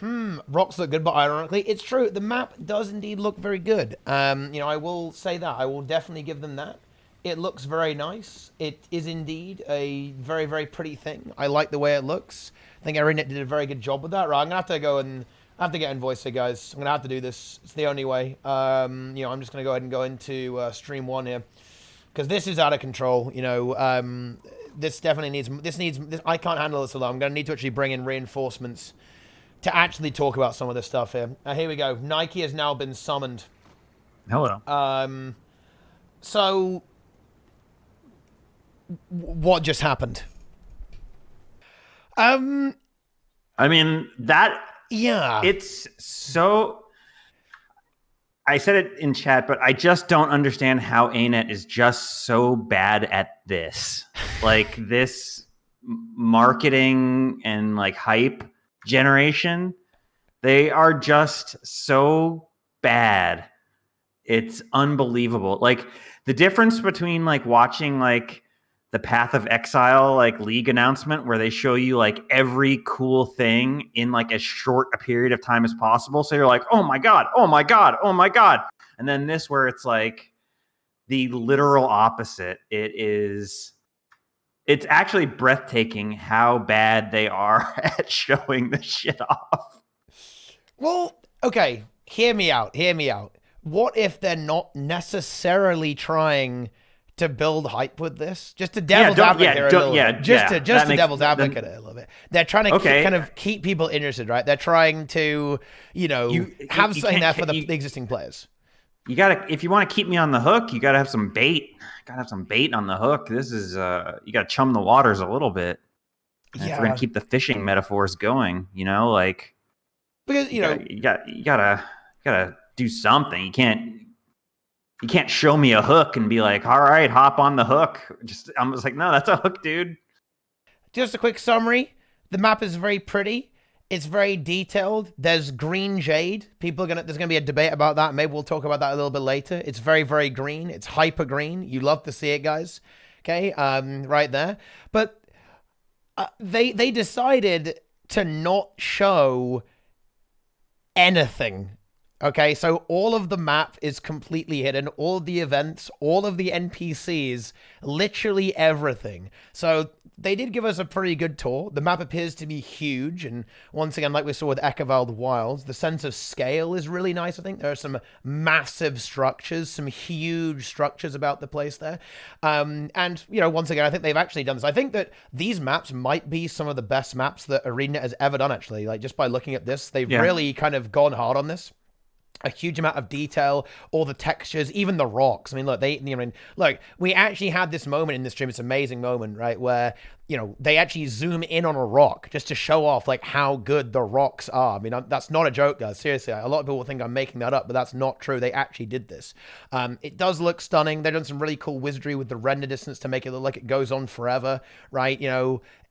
Rocks look good, but ironically, it's true. The map does indeed look very good. I will say that. I will definitely give them that. It looks very nice. It is indeed a very, very pretty thing. I like the way it looks. I think ArenaNet did a very good job with that. Right, I'm gonna have to go and I have to get invoice here, guys. I'm gonna have to do this. It's the only way. I'm just gonna go ahead and go into stream one here because this is out of control. This definitely needs. This. I can't handle this alone. I'm gonna need to actually bring in reinforcements to actually talk about some of this stuff here. Here we go. Nike has now been summoned. Hello. So what just happened? I mean, Yeah. it's so... I said it in chat, but I just don't understand how ANET is just so bad at this. Like, this marketing and, like, hype generation, they are just so bad. It's unbelievable. Like, the difference between, like, watching, like, the Path of Exile, like, League announcement where they show you, like, every cool thing in, like, as short a period of time as possible. So you're like, oh my God, oh my God, oh my God. And then this where it's, like, the literal opposite. It's actually breathtaking how bad they are at showing the shit off. Well, okay, hear me out. What if they're not necessarily trying to build hype with this? Just to devil's advocate a little bit. Just to devil's advocate a little bit. They're trying to kind of keep people interested, right? They're trying to, have something there for the existing players. You gotta, if you want to keep me on the hook, you gotta have some bait. Gotta have some bait on the hook. This is you gotta chum the waters a little bit. And if we're gonna keep the fishing metaphors going, like, because you gotta do something. You can't show me a hook and be like, all right, hop on the hook. I'm just like, no, that's a hook, dude. Just a quick summary. The map is very pretty. It's very detailed. There's green jade. There's gonna be a debate about that. Maybe we'll talk about that a little bit later. It's very, very green. It's hyper green. You love to see it, guys. Okay, right there. But they decided to not show anything. Okay, so all of the map is completely hidden, all of the events, all of the NPCs, literally everything. So they did give us a pretty good tour. The map appears to be huge, and once again, like we saw with Ekavald Wilds, the sense of scale is really nice, I think. There are some massive structures, some huge structures about the place there. And, once again, I think they've actually done this. I think that these maps might be some of the best maps that ArenaNet has ever done, actually. Like, just by looking at this, they've really kind of gone hard on this. A huge amount of detail, all the textures, even the rocks. I mean, look, we actually had this moment in this stream. It's an amazing moment, right? Where, they actually zoom in on a rock just to show off, like, how good the rocks are. I mean, that's not a joke, guys. Seriously, a lot of people think I'm making that up, but that's not true. They actually did this. It does look stunning. They've done some really cool wizardry with the render distance to make it look like it goes on forever, right?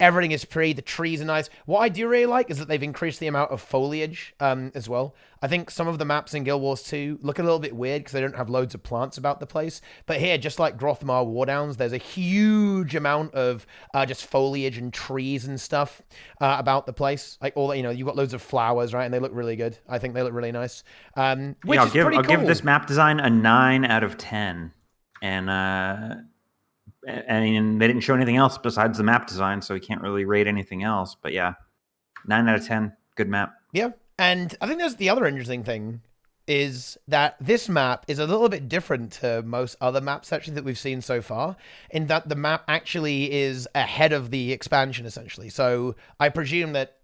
Everything is pretty. The trees are nice. What I do really like is that they've increased the amount of foliage as well. I think some of the maps in Guild Wars 2 look a little bit weird because they don't have loads of plants about the place. But here, just like Grothmar Wardowns, there's a huge amount of just foliage and trees and stuff about the place. Like all that, you've got loads of flowers, right? And they look really good. I think they look really nice. Which is pretty cool. I'll give this map design a 9 out of 10. And I mean, they didn't show anything else besides the map design, so we can't really rate anything else. But yeah, 9 out of 10. Good map. Yeah. And I think there's the other interesting thing is that this map is a little bit different to most other maps actually that we've seen so far, in that the map actually is ahead of the expansion essentially. So I presume that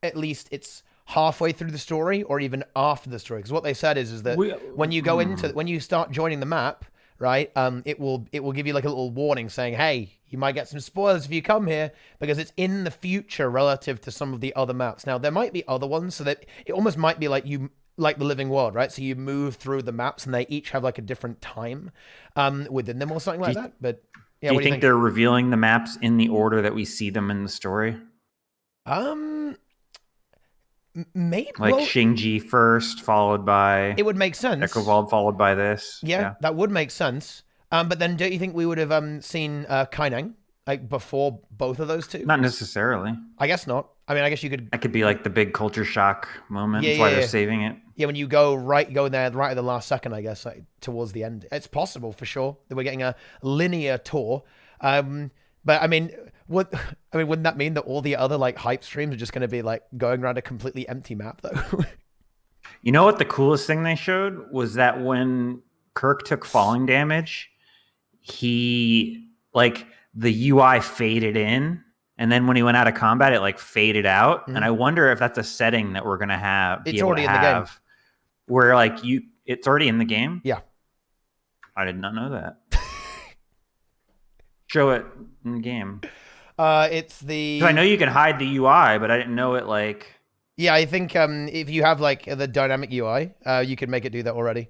at least it's halfway through the story or even after the story. Because what they said is that when you start joining the map, right, it will give you like a little warning saying, hey, you might get some spoilers if you come here because it's in the future relative to some of the other maps. Now, there might be other ones, so that it almost might be like the Living World, right? So you move through the maps and they each have like a different time within them or something like that. But yeah, do you think they're revealing the maps in the order that we see them in the story? Maybe like Shinji first, followed by it would make sense. Ekavald followed by this. Yeah, that would make sense. But then don't you think we would have seen Kaineng like before both of those two? Not necessarily. I guess not. I mean, I guess you could. That could be like the big culture shock moment. Yeah, That's why yeah, they're yeah. saving it. Yeah, when you go in there right at the last second, I guess, like, towards the end. It's possible for sure that we're getting a linear tour. But I mean, wouldn't that mean that all the other like hype streams are just going to be like going around a completely empty map though? You know what the coolest thing they showed was that when Kirk took falling damage, he like the UI faded in, and then when he went out of combat, it like faded out. And I wonder if that's a setting that we're gonna have. It's already in the game. Where like it's already in the game. Yeah, I did not know that. Show it in the game. it's the. So I know you can hide the UI, but I didn't know it like. Yeah, I think if you have like the dynamic UI, you can make it do that already.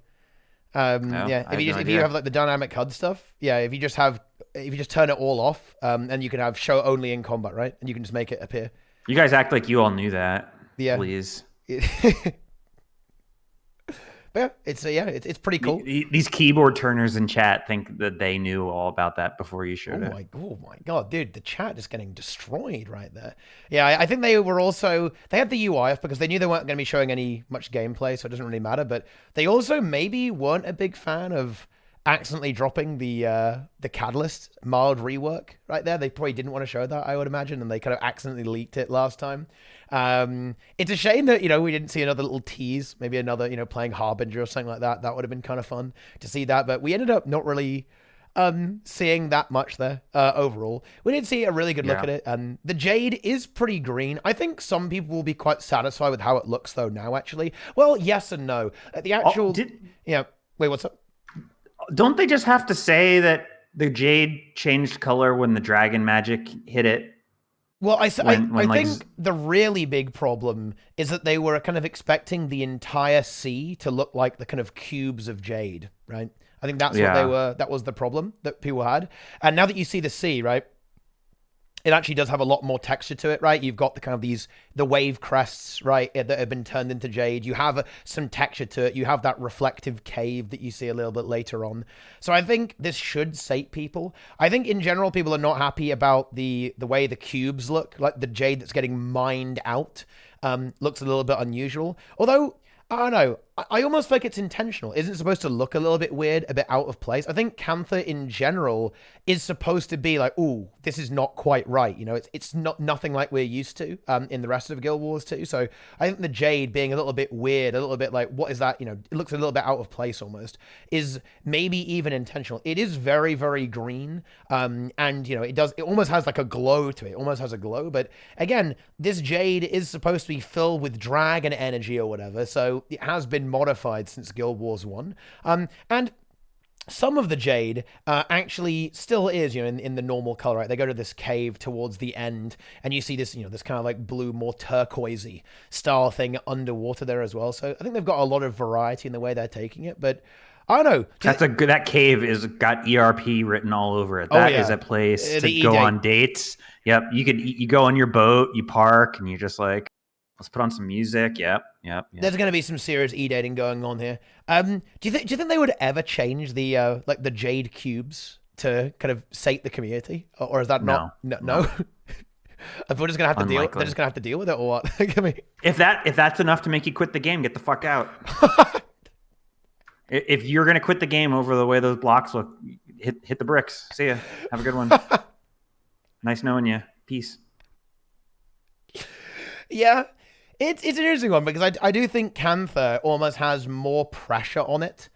Yeah, if you have like the dynamic HUD stuff, yeah, if you just turn it all off, and you can have show only in combat, right? And you can just make it appear. You guys act like you all knew that. Yeah, please. But yeah, it's pretty cool. These keyboard turners in chat think that they knew all about that before you showed it. Oh my god, dude, the chat is getting destroyed right there. Yeah, I think they had the UI off because they knew they weren't going to be showing much gameplay, so it doesn't really matter. But they also maybe weren't a big fan of accidentally dropping the Catalyst mild rework right there. They probably didn't want to show that, I would imagine, and they kind of accidentally leaked it last time. It's a shame that, we didn't see another little tease, maybe another, playing Harbinger or something like that. That would have been kind of fun to see that, but we ended up not really seeing that much there overall. We did see a really good look at it, and the Jade is pretty green. I think some people will be quite satisfied with how it looks though now, actually. Well, yes and no. The actual... Yeah. Wait, what's up? Don't they just have to say that the Jade changed color when the dragon magic hit it? Well, I think the really big problem is that they were kind of expecting the entire sea to look like the kind of cubes of Jade, right? I think that's what that was the problem that people had. And now that you see the sea, right, it actually does have a lot more texture to it, right? You've got the kind of the wave crests, right, that have been turned into jade. You have some texture to it. You have that reflective cave that you see a little bit later on. So I think this should sate people. I think in general, people are not happy about the way the cubes look, like the jade that's getting mined out looks a little bit unusual. Although, I don't know, I almost feel like it's intentional. Isn't it supposed to look a little bit weird, a bit out of place? I think Cantha in general is supposed to be like, ooh, this is not quite right. It's not nothing like we're used to in the rest of Guild Wars 2. So I think the Jade being a little bit weird, a little bit like, what is that? It looks a little bit out of place almost, is maybe even intentional. It is very, very green. And it almost has like a glow to it. It almost has a glow. But again, this Jade is supposed to be filled with dragon energy or whatever. So it has been modified since Guild Wars 1. And some of the Jade actually still is, in the normal color, right? They go to this cave towards the end, and you see this, this kind of like blue, more turquoisey style thing underwater there as well. So I think they've got a lot of variety in the way they're taking it, but I don't know. That cave is got ERP written all over it. That is a place to go on dates. Yep. You go on your boat, you park, and you're just like, let's put on some music. Yep. There's going to be some serious e-dating going on here. Do you think they would ever change the the Jade cubes to kind of sate the community, or is that not no? If we're just gonna have to deal, they're just gonna have to deal with it, or what? I mean, if that's enough to make you quit the game, get the fuck out. If you're gonna quit the game over the way those blocks look, hit the bricks. See ya. Have a good one. Nice knowing you. Peace. Yeah. It's an interesting one because I do think Cantha almost has more pressure on it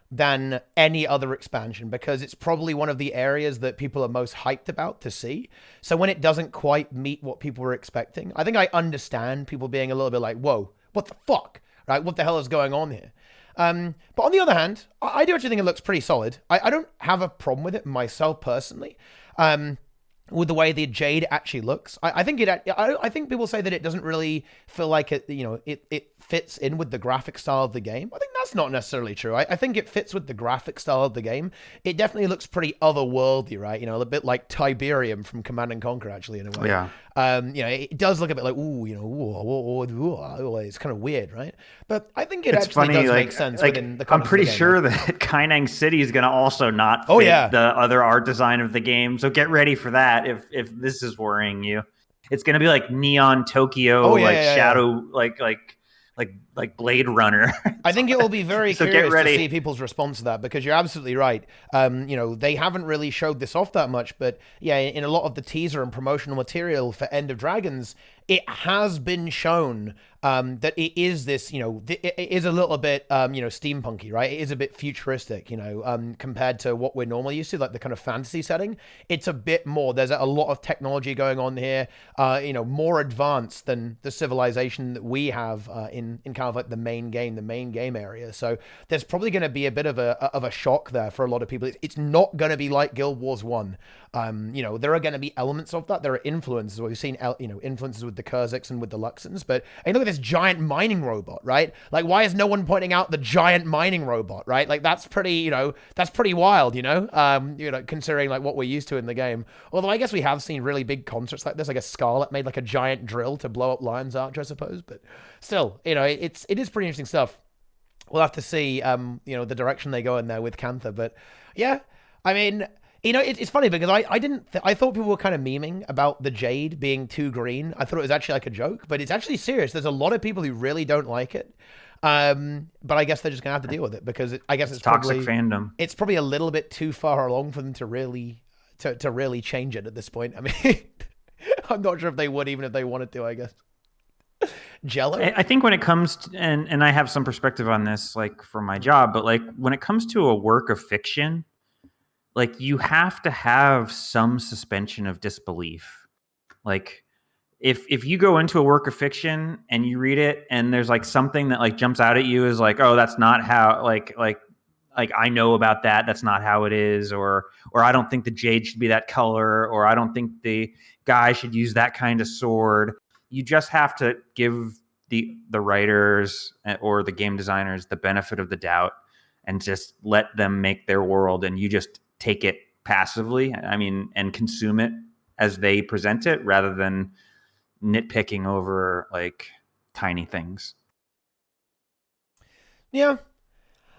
than any other expansion because it's probably one of the areas that people are most hyped about to see. So when it doesn't quite meet what people were expecting, I think I understand people being a little bit like, whoa, what the fuck, right? What the hell is going on here? But on the other hand, I do actually think it looks pretty solid. I don't have a problem with it myself personally. With the way the Jade actually looks, I think people say that it doesn't really feel like it. It fits in with the graphic style of the game. I think that's not necessarily true. I think it fits with the graphic style of the game. It definitely looks pretty otherworldly, right? A bit like Tiberium from Command and Conquer, actually, in a way. Yeah. It does look a bit like it's kind of weird, right? But I think it's actually funny, does make sense within the context I'm pretty of the game, sure right? that Kainang City is going to also not fit the other art design of the game. So get ready for that if this is worrying you. it's gonna be like Neon Tokyo, Oh, yeah, like yeah, Shadow, like Blade Runner. I think it will be very So get curious to ready. see people's response to that, because you're absolutely right. They haven't really showed this off that much, but yeah, in a lot of the teaser and promotional material for End of Dragons, it has been shown that it is this, it is a little bit, steampunky, right? It is a bit futuristic, compared to what we're normally used to, like the kind of fantasy setting. It's a bit more. There's a lot of technology going on here, more advanced than the civilization that we have in kind of like the main game area. So there's probably going to be a bit of a shock there for a lot of people. It's not going to be like Guild Wars 1. There are going to be elements of that. There are influences. We've seen, influences with the Kurziks and with the Luxons. But hey, look at this giant mining robot, right? Like, why is no one pointing out the giant mining robot, right? Like, that's pretty wild, considering like what we're used to in the game. Although I guess we have seen really big concerts like this. I guess Scarlet made like a giant drill to blow up Lion's Arch, I suppose. But still, it is pretty interesting stuff. We'll have to see, the direction they go in there with Cantha. But yeah, I mean, it's funny because I thought people were kind of memeing about the Jade being too green. I thought it was actually like a joke, but it's actually serious. There's a lot of people who really don't like it. But I guess they're just gonna have to deal with it, because I guess it's toxic probably, fandom. It's probably a little bit too far along for them to really change it at this point. I mean, I'm not sure if they would, even if they wanted to, I guess. Jello? I think when it comes to, and I have some perspective on this, like for my job, but like when it comes to a work of fiction, like you have to have some suspension of disbelief. Like if you go into a work of fiction and you read it and there's like something that like jumps out at you is like, oh, that's not how, like I know about that. That's not how it is. Or I don't think the jade should be that color, or I don't think the guy should use that kind of sword. You just have to give the writers or the game designers the benefit of the doubt and just let them make their world, and you just take it passively, and consume it as they present it, rather than nitpicking over like tiny things. Yeah.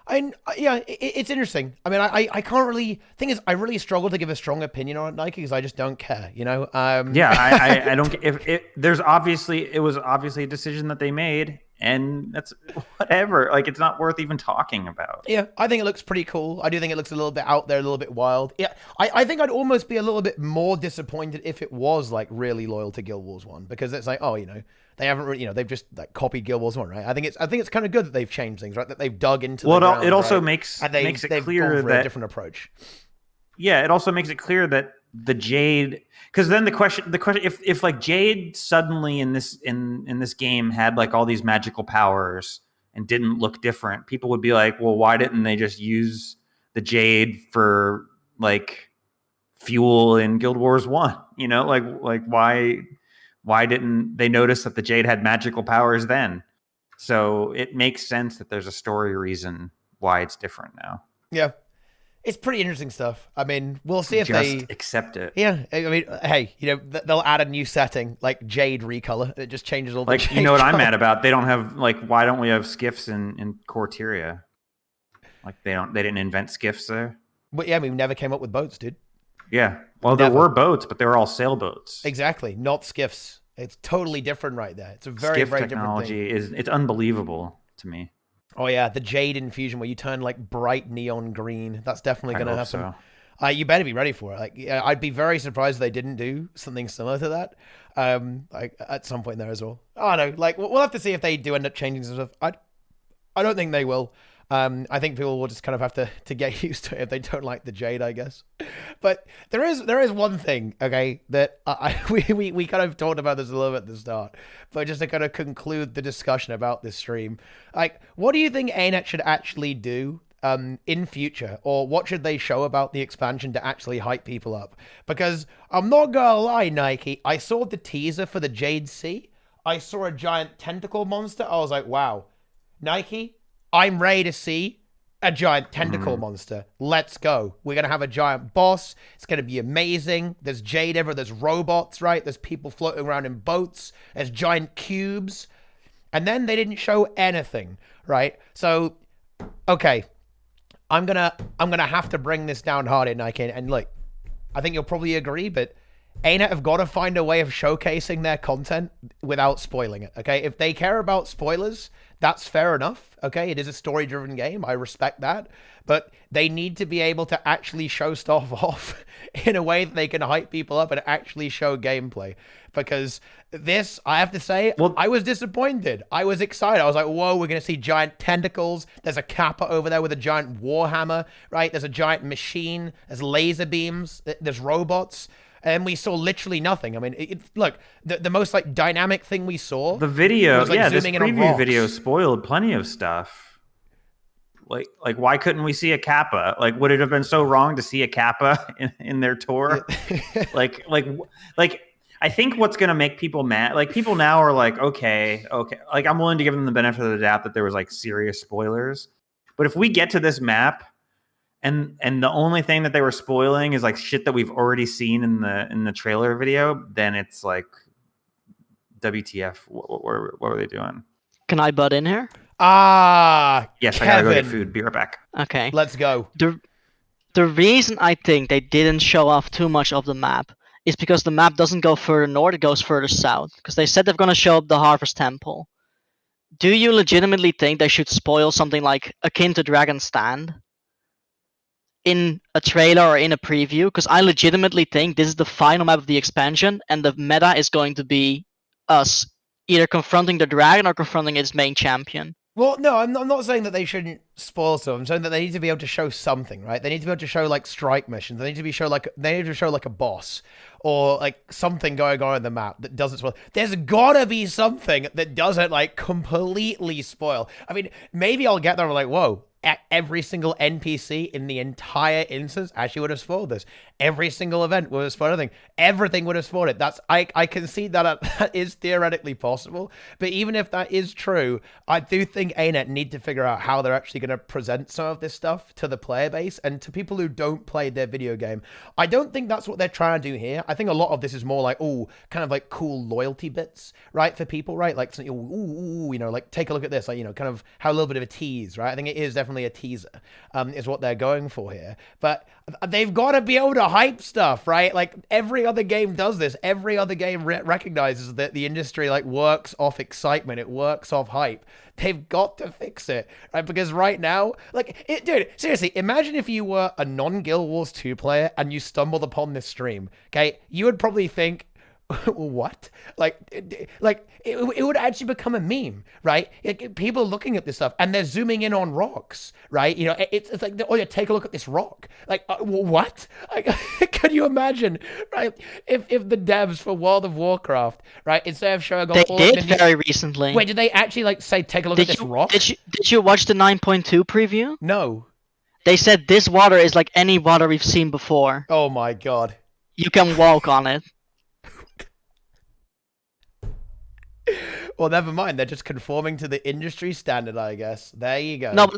It's interesting. I mean, I can't really, thing is, I really struggle to give a strong opinion on Nike because I just don't care, I don't, if it, it was obviously a decision that they made, and that's whatever. Like, it's not worth even talking about. Yeah, I think it looks pretty cool. I do think it looks a little bit out there, a little bit wild. Yeah, I think I'd almost be a little bit more disappointed if it was like really loyal to Guild Wars 1, because it's like, oh, they haven't really, they've just like copied Guild Wars 1, right? I think it's kind of good that they've changed things, right? That they've dug into the ground, it also right? makes And it clear that a different approach. Yeah, it also makes it clear that the Jade, because then the question, if like Jade suddenly in this game had like all these magical powers and didn't look different, people would be like, well, why didn't they just use the Jade for like fuel in Guild Wars 1? Like why didn't they notice that the Jade had magical powers then? So it makes sense that there's a story reason why it's different now. Yeah. It's pretty interesting stuff. I mean, we'll see if they accept it. Yeah, I mean, hey, they'll add a new setting like Jade recolor. It just changes all the. Like, you know what I'm mad about? They don't have why don't we have skiffs in Corteria? Like they didn't invent skiffs there. But yeah, we never came up with boats, dude. Yeah, well, there were boats, but they were all sailboats. Exactly, not skiffs. It's totally different right there. It's a very, very different thing. It's unbelievable to me. Oh yeah, the Jade infusion where you turn like bright neon green. That's definitely going to happen. So. You better be ready for it. Like, I'd be very surprised if they didn't do something similar to that. Like at some point there as well. I don't know. Like, we'll have to see if they do end up changing some stuff. I don't think they will. I think people will just kind of have to get used to it if they don't like the Jade, I guess. But there is one thing, okay, that we kind of talked about this a little bit at the start, but just to kind of conclude the discussion about this stream, like, what do you think ArenaNet should actually do in future, or what should they show about the expansion to actually hype people up? Because I'm not gonna lie, Nike, I saw the teaser for the Jade Sea. I saw a giant tentacle monster. I was like, wow, Nike, I'm ready to see a giant tentacle monster. Let's go. We're going to have a giant boss. It's going to be amazing. There's Jade ever. There's robots, right? There's people floating around in boats. There's giant cubes. And then they didn't show anything, right? So, okay. I'm gonna have to bring this down hard in Nike. And look, I think you'll probably agree, but ArenaNet have got to find a way of showcasing their content without spoiling it, okay? If they care about spoilers, that's fair enough, okay? It is a story-driven game. I respect that. But they need to be able to actually show stuff off in a way that they can hype people up and actually show gameplay. Because this, I have to say, well, I was disappointed. I was excited. I was like, whoa, we're going to see giant tentacles. There's a Kappa over there with a giant warhammer, right? There's a giant machine. There's laser beams. There's robots. And we saw literally nothing. I mean, look, the most like dynamic thing we saw. The video, was, like, yeah, this zooming in on preview rocks. video spoiled plenty of stuff. Like, why couldn't we see a Kappa? Like, would it have been so wrong to see a Kappa in their tour? like, I think what's going to make people mad, like people now are like, okay, like I'm willing to give them the benefit of the doubt that there was like serious spoilers. But if we get to this map and the only thing that they were spoiling is like shit that we've already seen in the trailer video, then it's like, WTF? What were they doing? Can I butt in here? Yes, Kevin. I gotta go get food. Be right back. Okay. Let's go. The reason I think they didn't show off too much of the map is because the map doesn't go further north, it goes further south. Because they said they're going to show up the Harvest Temple. Do you legitimately think they should spoil something like akin to Dragon's Stand in a trailer or in a preview? Because I legitimately think this is the final map of the expansion, and the meta is going to be us either confronting the dragon or confronting its main champion. Well, no, I'm not saying that they shouldn't spoil stuff. I'm saying that they need to be able to show something, right? They need to be able to show like strike missions. They need to show like a boss or like something going on in the map that doesn't spoil. There's gotta be something that doesn't like completely spoil. I mean, maybe I'll get there and I'm like, whoa, every single NPC in the entire instance actually would have spoiled this. Every single event would have spoiled everything. Everything would have spoiled it. I can see that that is theoretically possible. But even if that is true, I do think ArenaNet need to figure out how they're actually going to present some of this stuff to the player base and to people who don't play their video game. I don't think that's what they're trying to do here. I think a lot of this is more like, kind of like cool loyalty bits, right, for people, right? Like, like take a look at this, like, kind of how a little bit of a tease, right? I think it is definitely a teaser, is what they're going for here. But they've got to be able to hype stuff, right? Like every other game does this. Every other game recognizes that the industry like works off excitement. It works off hype. They've got to fix it, right? Because right now, dude, seriously, imagine if you were a non-Guild Wars 2 player and you stumbled upon this stream, okay? You would probably think, what? It would actually become a meme, right? People are looking at this stuff and they're zooming in on rocks, right? It's like, oh yeah, take a look at this rock. Like, what? Like, can you imagine, right? If the devs for World of Warcraft, right, instead of showing they did very recently. Wait, did they actually say take a look at this rock? Did you watch the 9.2 preview? No. They said this water is like any water we've seen before. Oh my god. You can walk on it. Well, never mind. They're just conforming to the industry standard, I guess. There you go. No,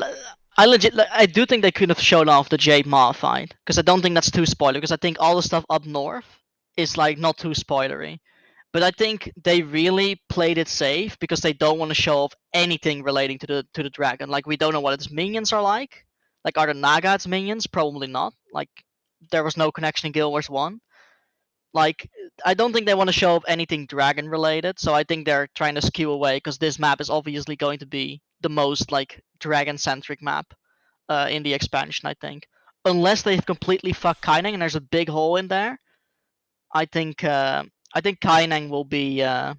I do think they could have shown off the Jade modified, because I don't think that's too spoiler. Because I think all the stuff up north is like not too spoilery, but I think they really played it safe because they don't want to show off anything relating to the dragon. Like we don't know what its minions are like. Like are the Naga its minions? Probably not. Like there was no connection in Guild Wars 1. Like, I don't think they want to show off anything dragon related, so I think they're trying to skew away because this map is obviously going to be the most like dragon centric map in the expansion. I think, unless they've completely fucked Kaineng and there's a big hole in there, I think Kaineng will be a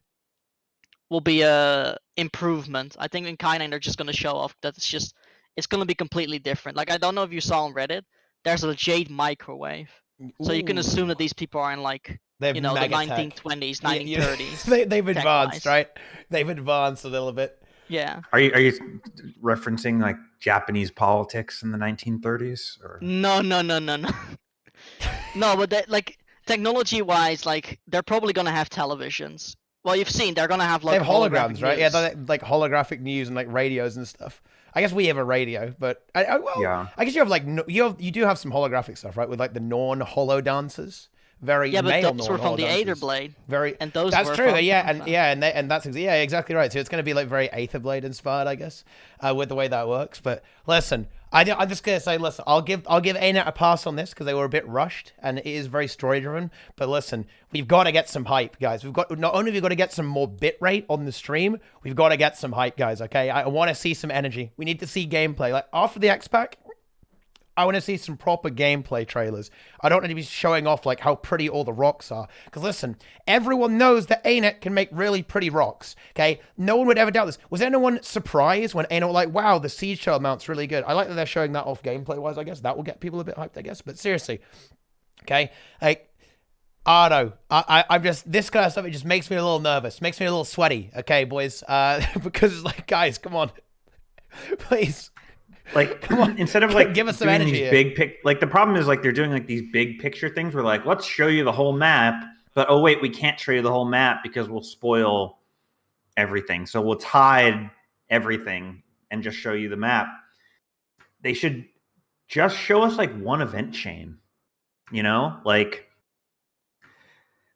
improvement. I think in Kaineng they're just gonna show off that it's gonna be completely different. Like I don't know if you saw on Reddit, there's a Jade microwave. So you can assume that these people are in like the 1920s, 1930s. They've advanced, right? They've advanced a little bit. Yeah. Are you referencing like Japanese politics in the 1930s? Or? No. No, but like technology-wise, like they're probably gonna have televisions. Well, you've seen they're gonna have like they have holograms, right? News. Yeah, like holographic news and like radios and stuff. I guess we have a radio, but I guess you have like you do have some holographic stuff, right? With like the Norn holo dancers, very Yeah, but male those were from the Aether Nordances. Blade. Very. And those That's were true. from And that's exactly right. So it's going to be like very Aether Blade inspired, I guess, with the way that works. But listen, I'm just gonna say, listen, I'll give ArenaNet a pass on this because they were a bit rushed and it is very story driven. But listen, we've got to get some hype, guys. We've got not only have we got to get some more bit rate on the stream, we've got to get some hype, guys. Okay, I want to see some energy. We need to see gameplay. Like after the X Pack, I want to see some proper gameplay trailers. I don't need to be showing off like how pretty all the rocks are. Because listen, everyone knows that ArenaNet can make really pretty rocks. Okay, no one would ever doubt this. Was anyone surprised when ArenaNet were like, "Wow, the siege shell mount's really good"? I like that they're showing that off gameplay wise. I guess that will get people a bit hyped. I guess, but seriously, okay, like. I don't know. I'm just, this kind of stuff, it just makes me a little nervous. Makes me a little sweaty. Okay, boys. Because it's like, guys, come on. Please. Like, come on, instead of like give us some doing energy these like the problem is like they're doing like these big picture things where like, let's show you the whole map, but oh wait, we can't show you the whole map because we'll spoil everything. So we'll hide everything and just show you the map. They should just show us like one event chain, you know, like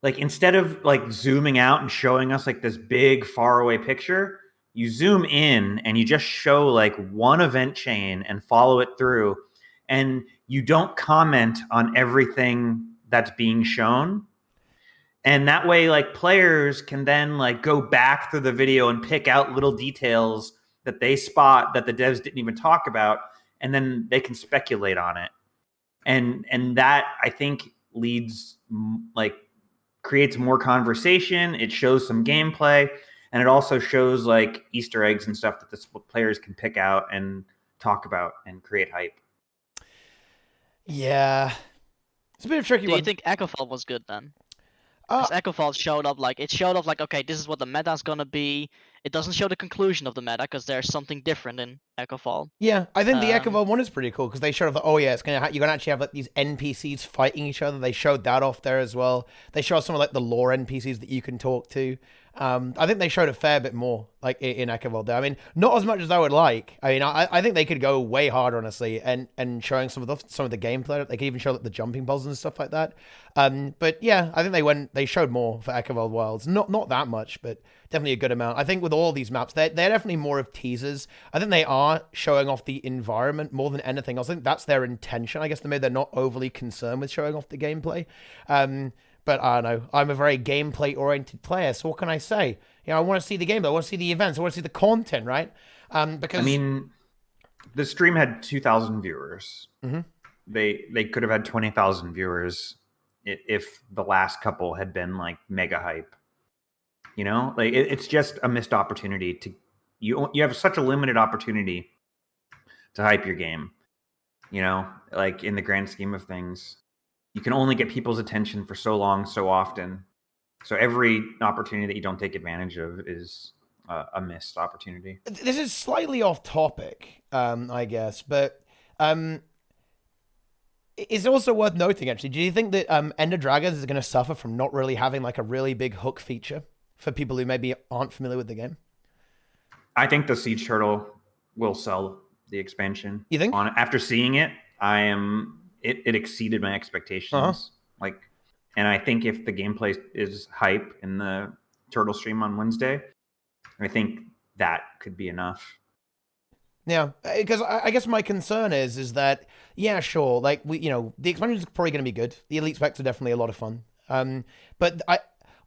instead of like zooming out and showing us like this big faraway picture, you zoom in and you just show like one event chain and follow it through, and you don't comment on everything that's being shown. And that way like players can then like go back through the video and pick out little details that they spot that the devs didn't even talk about, and then they can speculate on it. And that I think leads like creates more conversation. It shows some gameplay, and it also shows like Easter eggs and stuff that the players can pick out and talk about and create hype. Yeah, it's a bit of a tricky Do one. you think Echofall was good then? Because Echofall showed up like, okay, this is what the meta's gonna be. It doesn't show the conclusion of the meta because there's something different in Echofall. Yeah, I think the Echofall one is pretty cool because they showed off. Oh yeah, it's gonna you're gonna actually have like these NPCs fighting each other. They showed that off there as well. They showed some of like the lore NPCs that you can talk to. I think they showed a fair bit more like in Echofall there. I mean, not as much as I would like. I mean, I think they could go way harder honestly, and showing some of the gameplay. They could even show like the jumping puzzles and stuff like that. But yeah, I think they showed more for Echofall Wilds. Not that much, but definitely a good amount. I think with all these maps, they're definitely more of teasers. I think they are showing off the environment more than anything else. I think that's their intention. I guess maybe they're not overly concerned with showing off the gameplay. But I don't know. I'm a very gameplay-oriented player, so what can I say? You know, I want to see the gameplay. I want to see the events. I want to see the content, right? Because I mean, the stream had 2,000 viewers. Mm-hmm. They could have had 20,000 viewers if the last couple had been like mega hype. You know, like it's just a missed opportunity to you have such a limited opportunity to hype your game. You know, like in the grand scheme of things, you can only get people's attention for so long, so often. So every opportunity that you don't take advantage of is a missed opportunity. This is slightly off topic, I guess, but it's also worth noting, actually. Do you think that Ender Dragons is going to suffer from not really having like a really big hook feature for people who maybe aren't familiar with the game? I think the Siege Turtle will sell the expansion. You think? After seeing it, it exceeded my expectations. And I think if the gameplay is hype in the Turtle stream on Wednesday, I think that could be enough. Yeah, because I guess my concern is that, yeah, sure, like the expansion is probably going to be good. The Elite Specs are definitely a lot of fun. But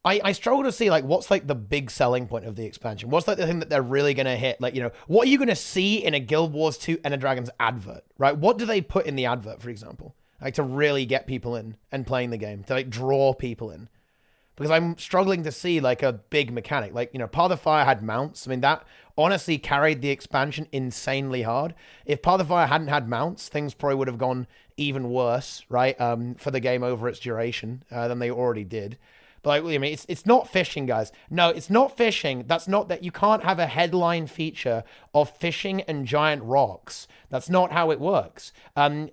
I struggle to see like what's like the big selling point of the expansion. What's like the thing that they're really going to hit? Like, what are you going to see in a Guild Wars 2 Ender Dragons advert, right? What do they put in the advert, for example? Like to really get people in and playing the game, to like draw people in. Because I'm struggling to see like a big mechanic. Like, Path of Fire had mounts. I mean, that honestly carried the expansion insanely hard. If Path of Fire hadn't had mounts, things probably would have gone even worse, right? For the game over its duration than they already did. But like, I mean, it's not fishing, guys. No, it's not fishing. That's not that. You can't have a headline feature of fishing and giant rocks. That's not how it works.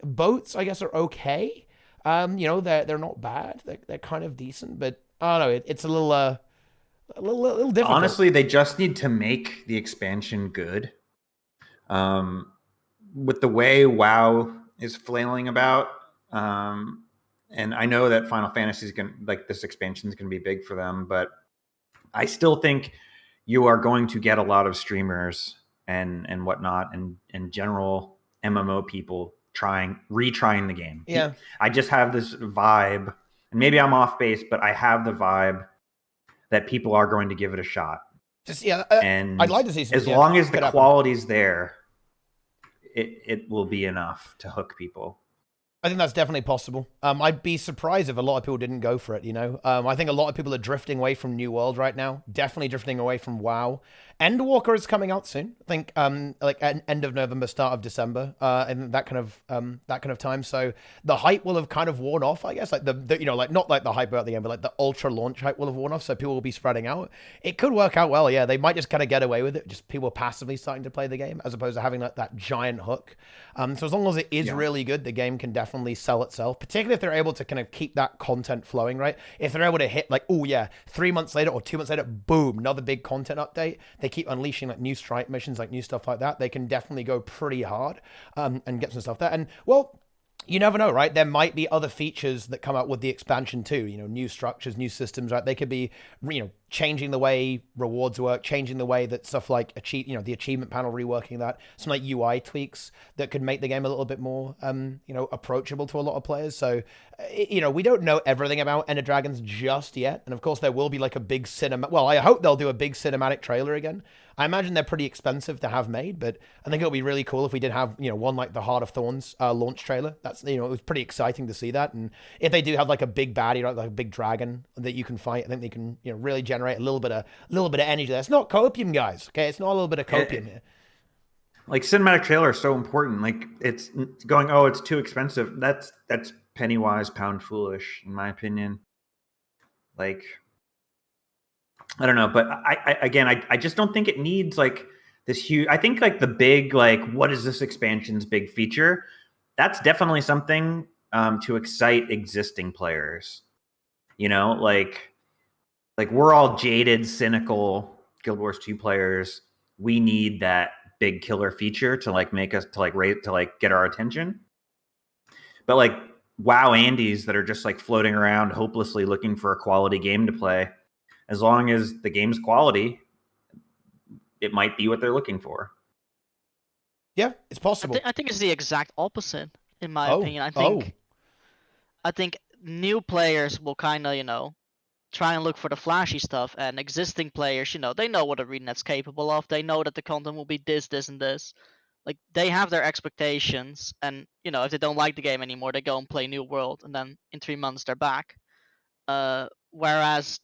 Boats, I guess, are okay. They're not bad. They're kind of decent, but I don't know. It's a little difficult. Honestly, they just need to make the expansion good. With the way WoW is flailing about, And I know that Final Fantasy is going like this expansion is going to be big for them, but I still think you are going to get a lot of streamers and whatnot and general MMO people retrying the game. Yeah. I just have this vibe, and maybe I'm off base, but I have the vibe that people are going to give it a shot. Just yeah, and I'd like to see some, as long as the quality's there, it will be enough to hook people. I think that's definitely possible. I'd be surprised if a lot of people didn't go for it, you know? I think a lot of people are drifting away from New World right now. Definitely drifting away from WoW. Endwalker is coming out soon. I think like end of November, start of December, and that kind of time. So the hype will have kind of worn off, I guess. Like the you know, like not like the hype about the game, but like the ultra launch hype will have worn off. So people will be spreading out. It could work out well. Yeah, they might just kind of get away with it. Just people passively starting to play the game as opposed to having like that giant hook. So as long as it is really good, the game can definitely sell itself, particularly if they're able to kind of keep that content flowing, right? If they're able to hit like, oh yeah, 3 months later or 2 months later, boom, another big content update. They keep unleashing like new strike missions, like new stuff like that. They can definitely go pretty hard and get some stuff there. And well, you never know, right? There might be other features that come out with the expansion too. You know, new structures, new systems, right? They could be, you know, changing the way rewards work, changing the way that stuff like the achievement panel, reworking that, some like UI tweaks that could make the game a little bit more, you know, approachable to a lot of players. So, you know, we don't know everything about Ender Dragons just yet. And of course there will be like a big well, I hope they'll do a big cinematic trailer again. I imagine they're pretty expensive to have made, but I think it'll be really cool if we did have, you know, one like the Heart of Thorns launch trailer. That's, you know, it was pretty exciting to see that. And if they do have like a big baddie, like a big dragon that you can fight, I think they can, you know, really generate a little bit of energy there. It's not copium, guys. Okay, it's not a little bit of copium here. Like cinematic trailer is so important. Like it's going, oh, it's too expensive. That's penny wise, pound foolish, in my opinion. Like, I don't know, but I just don't think it needs like this huge. I think like the big, like, what is this expansion's big feature? That's definitely something to excite existing players. You know, like we're all jaded, cynical Guild Wars 2 players. We need that big killer feature to like make us to get our attention. But like WoW Andes that are just like floating around hopelessly looking for a quality game to play. As long as the game's quality, it might be what they're looking for. Yeah, it's possible. I think it's the exact opposite, in my opinion. I think new players will kind of, you know, try and look for the flashy stuff, and existing players, you know, they know what ArenaNet's capable of. They know that the content will be this, and this. Like, they have their expectations, and, you know, if they don't like the game anymore, they go and play New World, and then in 3 months they're back. Whereas,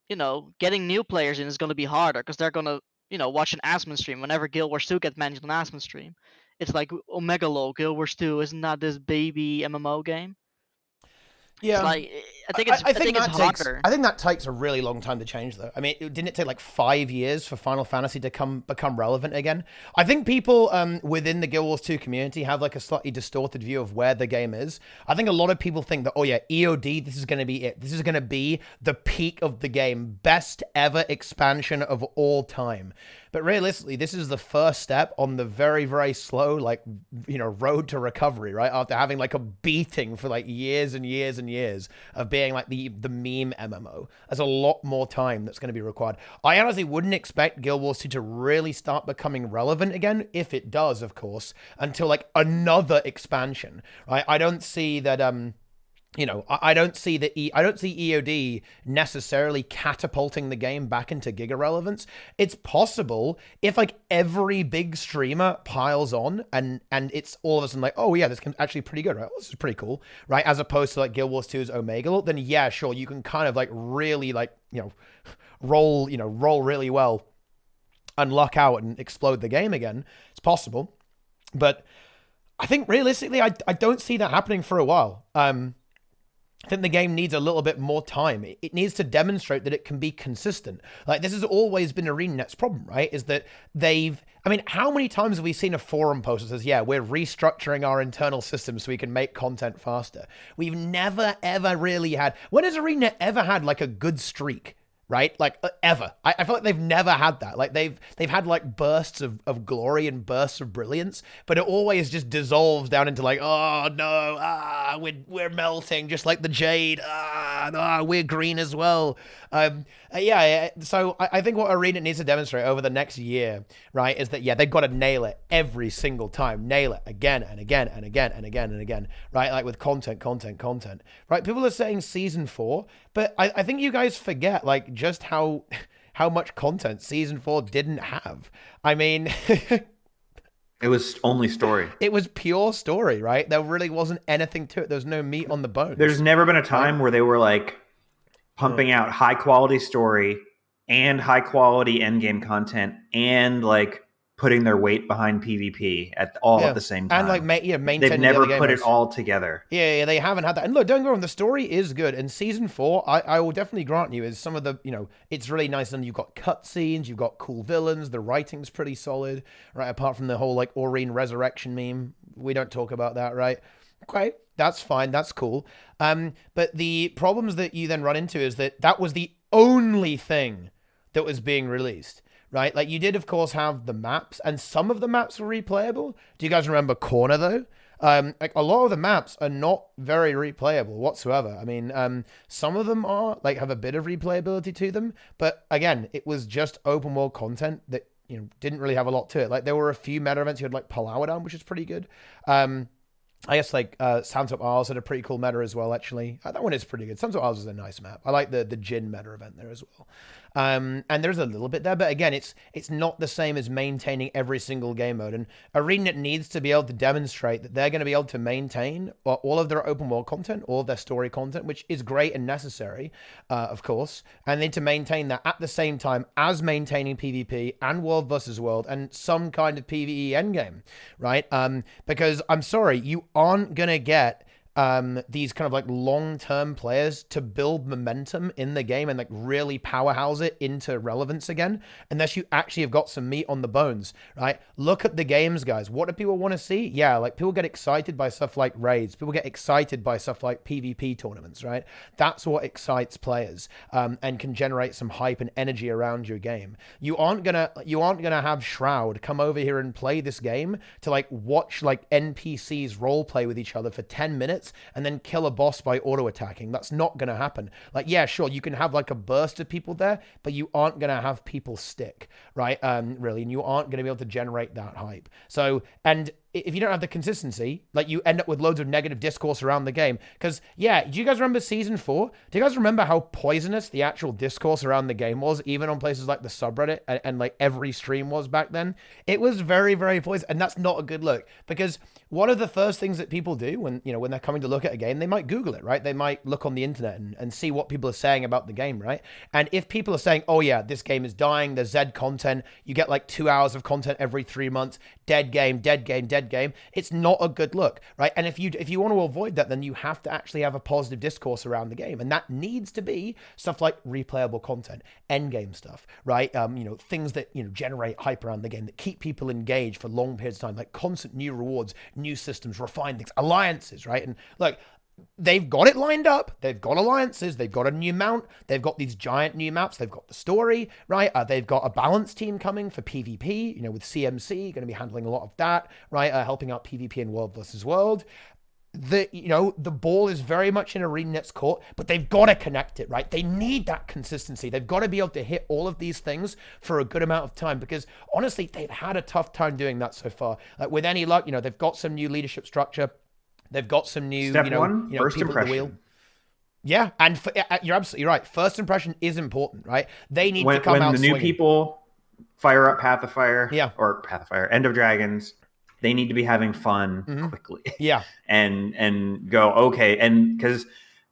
you know, getting new players in is going to be harder because they're going to, you know, watch an Asmon stream. Whenever Guild Wars 2 gets mentioned on Asmon stream, it's like, Omega lol, Guild Wars 2, isn't that this baby MMO game? Yeah, like, I think it's harder. I think that takes a really long time to change, though. I mean, didn't it take like 5 years for Final Fantasy to become relevant again? I think people within the Guild Wars 2 community have like a slightly distorted view of where the game is. I think a lot of people think that, oh yeah, EOD, this is going to be it. This is going to be the peak of the game, best ever expansion of all time. But realistically, this is the first step on the very, very slow, like, you know, road to recovery, right? After having like a beating for like years and years and years of being like the meme MMO. There's a lot more time that's going to be required. I honestly wouldn't expect Guild Wars 2 to really start becoming relevant again, if it does, of course, until like another expansion, right? I don't see that, you know, I don't see EOD necessarily catapulting the game back into giga relevance. It's possible if like every big streamer piles on and it's all of a sudden like, oh yeah, this can actually pretty good, right? Well, this is pretty cool, right? As opposed to like Guild Wars 2's Omega, then yeah, sure, you can kind of like really like, you know, roll really well and luck out and explode the game again. It's possible, but I think realistically, I don't see that happening for a while. I think the game needs a little bit more time. It needs to demonstrate that it can be consistent. Like, this has always been ArenaNet's problem, right? Is that I mean, how many times have we seen a forum post that says, yeah, we're restructuring our internal systems so we can make content faster? We've never, ever really had... When has ArenaNet ever had, like, a good streak? right? Like ever. I feel like they've never had that. Like they've had like bursts of glory and bursts of brilliance, but it always just dissolves down into like, oh no, we're melting just like the Jade. No, we're green as well. Yeah. So I think what Arena needs to demonstrate over the next year, right, is that they've got to nail it every single time, nail it again and again and again and again and again, right? Like with content, right? People are saying season 4, but I think you guys forget like just how much content season 4 didn't have. I mean, it was only story. It was pure story, right? There really wasn't anything to it. There was no meat on the bones. There's never been a time where they were like pumping out high quality story and high quality endgame content and like putting their weight behind PvP at the same time. And like maintaining they've never the put it all together. Yeah, they haven't had that. And look, don't go wrong, the story is good. And season 4, I will definitely grant you, is some of the, it's really nice. And you've got cutscenes, you've got cool villains, the writing's pretty solid, right? Apart from the whole like Aurene resurrection meme. We don't talk about that, right? Okay, that's fine, that's cool. But the problems that you then run into is that was the only thing that was being released. Right, like you did, of course, have the maps, and some of the maps were replayable. Do you guys remember Corner though? Like a lot of the maps are not very replayable whatsoever. I mean, some of them are like have a bit of replayability to them, but again, it was just open world content that didn't really have a lot to it. Like there were a few meta events. You had like Palawan, which is pretty good. I guess like Santo Isles had a pretty cool meta as well, actually. That one is pretty good. Santo Isles is a nice map. I like the Jin meta event there as well. And there's a little bit there, but again, it's not the same as maintaining every single game mode. And ArenaNet needs to be able to demonstrate that they're going to be able to maintain all of their open world content, all of their story content, which is great and necessary, of course. And they need to maintain that at the same time as maintaining PvP and world versus world and some kind of PvE endgame, right? Because I'm sorry, you aren't going to get these kind of like long-term players to build momentum in the game and like really powerhouse it into relevance again, unless you actually have got some meat on the bones, right? Look at the games, guys. What do people want to see? Yeah, like people get excited by stuff like raids. People get excited by stuff like PvP tournaments, right? That's what excites players and can generate some hype and energy around your game. You aren't gonna have Shroud come over here and play this game to like watch like NPCs role play with each other for 10 minutes and then kill a boss by auto-attacking. That's not going to happen. Like, yeah, sure, you can have like a burst of people there, but you aren't going to have people stick, right? Really, and you aren't going to be able to generate that hype. So, and if you don't have the consistency, like you end up with loads of negative discourse around the game. Because, yeah, do you guys remember season 4? Do you guys remember how poisonous the actual discourse around the game was, even on places like the subreddit and like every stream was back then? It was very, very poisonous, and that's not a good look. Because one of the first things that people do when they're coming to look at a game, they might Google it, right? They might look on the internet and see what people are saying about the game, right? And if people are saying, oh yeah, this game is dying, there's Z content, you get like 2 hours of content every 3 months, dead game, it's not a good look, right? And if you want to avoid that, then you have to actually have a positive discourse around the game. And that needs to be stuff like replayable content, end game stuff, right? Things that, generate hype around the game, that keep people engaged for long periods of time, like constant new rewards, new systems, refined things, alliances, right? And look, they've got it lined up. They've got alliances. They've got a new mount. They've got these giant new maps. They've got the story, right? They've got a balance team coming for PvP, with CMC, going to be handling a lot of that, right? Helping out PvP in World versus World. The ball is very much in ArenaNet's court, but they've got to connect it, right? They need that consistency. They've got to be able to hit all of these things for a good amount of time, because honestly, they've had a tough time doing that so far. Like with any luck, they've got some new leadership structure. They've got some new, Step one, first people impression. at the wheel. Yeah, and you're absolutely right. First impression is important, right? They need to come out when the new swinging. people fire up Path of Fire, Yeah. or Path of Fire, End of Dragons. They need to be having fun quickly. Yeah. and go, okay. And because,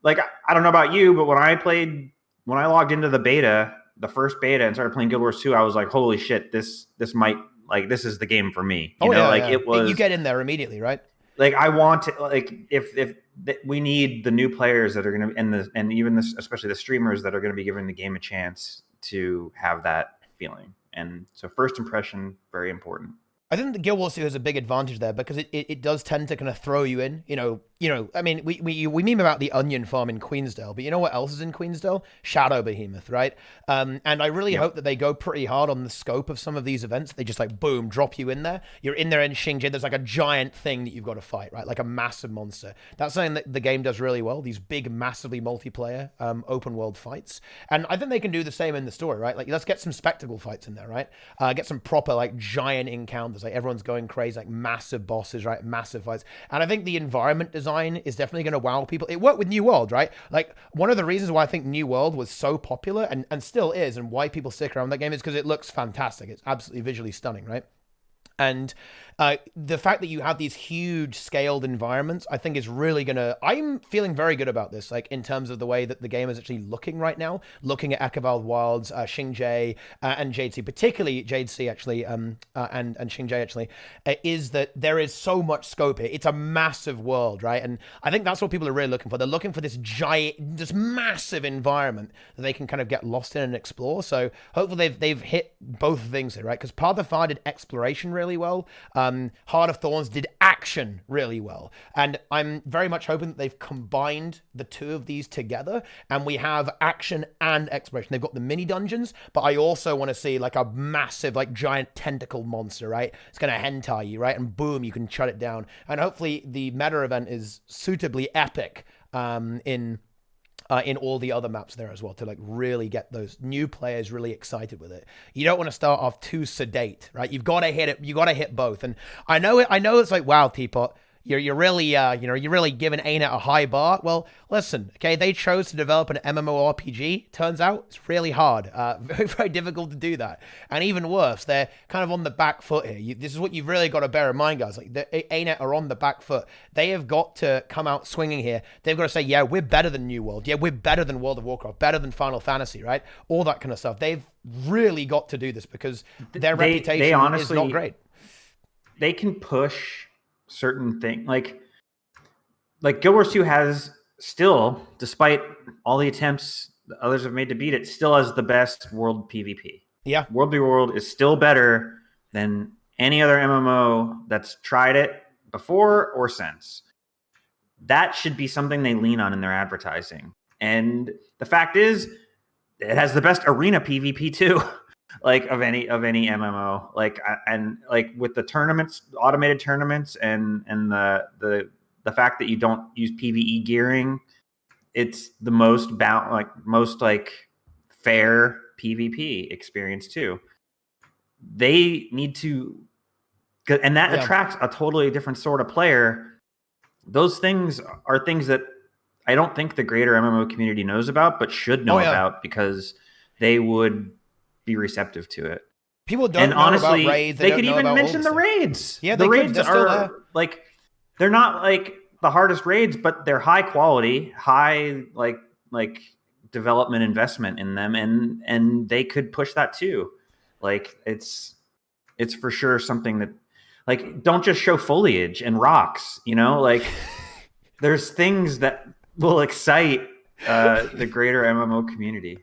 like, I don't know about you, but when I logged into the beta, the first beta, and started playing Guild Wars 2, I was like, holy shit, this might, like, this is the game for me. It was. You get in there immediately, right? Like, I want to, like, if we need the new players that are going to, and even this, especially the streamers that are going to be giving the game a chance to have that feeling. And so first impression, very important. I think the Guild Wars 2 has a big advantage there, because it does tend to kind of throw you in, you know, I mean, we meme about the onion farm in Queensdale, but you know what else is in Queensdale? Shadow Behemoth, right? And I really hope that they go pretty hard on the scope of some of these events. They just like, boom, drop you in there. You're in there in Xingjie. There's like a giant thing that you've got to fight, right? Like a massive monster. That's something that the game does really well. These big, massively multiplayer open world fights. And I think they can do the same in the story, right? Like, let's get some spectacle fights in there, right? Get some proper like giant encounters. Like everyone's going crazy, like massive bosses, right? Massive fights. And I think the environment design is definitely going to wow people. It worked with New World, right? Like one of the reasons why I think New World was so popular and still is, and why people stick around that game is because it looks fantastic. It's absolutely visually stunning, right? And the fact that you have these huge scaled environments, I think is really gonna. I'm feeling very good about this, like in terms of the way that the game is actually looking right now. Looking at Akavald Wilds, Xingjie, and Jade Sea, particularly Jade Sea actually, and Xingjie actually, is that there is so much scope here. It's a massive world, right? And I think that's what people are really looking for. They're looking for this giant, this massive environment that they can kind of get lost in and explore. So hopefully they've hit both things here, right? Because Path of Fire did exploration really well. Heart of Thorns did action really well. And I'm very much hoping that they've combined the two of these together and we have action and exploration. They've got the mini dungeons, but I also want to see like a massive, like giant tentacle monster, right? It's going to hentai you, right? And boom, you can shut it down. And hopefully the meta event is suitably epic in all the other maps there as well, to like really get those new players really excited with it. You don't want to start off too sedate, right? You've got to hit it. You got to hit both. And I know it's like, wow, Teapot, you're really you're really giving ArenaNet a high bar. Well, listen, okay, they chose to develop an MMORPG. Turns out it's really hard, very, very difficult to do that. And even worse, they're kind of on the back foot here. This is what you've really got to bear in mind, guys. Like the ArenaNet are on the back foot. They have got to come out swinging here. They've got to say, yeah, we're better than New World. Yeah, we're better than World of Warcraft, better than Final Fantasy, right? All that kind of stuff. They've really got to do this because their reputation is not great. They can push certain thing like Guild Wars 2 has still, despite all the attempts that others have made to beat it, still has the best world PvP. Yeah, World v World is still better than any other MMO that's tried it before or since. That should be something they lean on in their advertising. And the fact is, it has the best arena PvP too. Like of any MMO, like and like with the tournaments, automated tournaments, and the fact that you don't use PvE gearing, it's the most fair PvP experience too. They need to, and that attracts a totally different sort of player. Those things are things that I don't think the greater MMO community knows about, but should know about, because they would be receptive to it. People don't know about raids. They could even mention the raids. Yeah, the raids are like, they're not like the hardest raids, but they're high quality, high like development investment in them, and they could push that too. Like it's for sure something that, like, don't just show foliage and rocks, you know, like there's things that will excite the greater MMO community.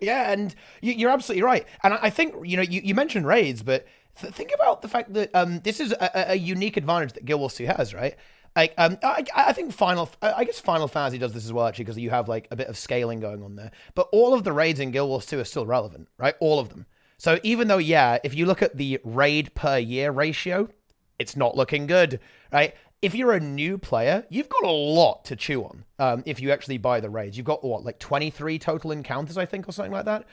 Yeah, and you're absolutely right. And I think, you mentioned raids, but think about the fact that this is a unique advantage that Guild Wars 2 has, right? Like, I think Final Fantasy does this as well, actually, because you have like a bit of scaling going on there. But all of the raids in Guild Wars 2 are still relevant, right? All of them. So even though, if you look at the raid per year ratio, it's not looking good, right? If you're a new player, you've got a lot to chew on. If you actually buy the raids, you've got what, like 23 total encounters, I think, or something like that,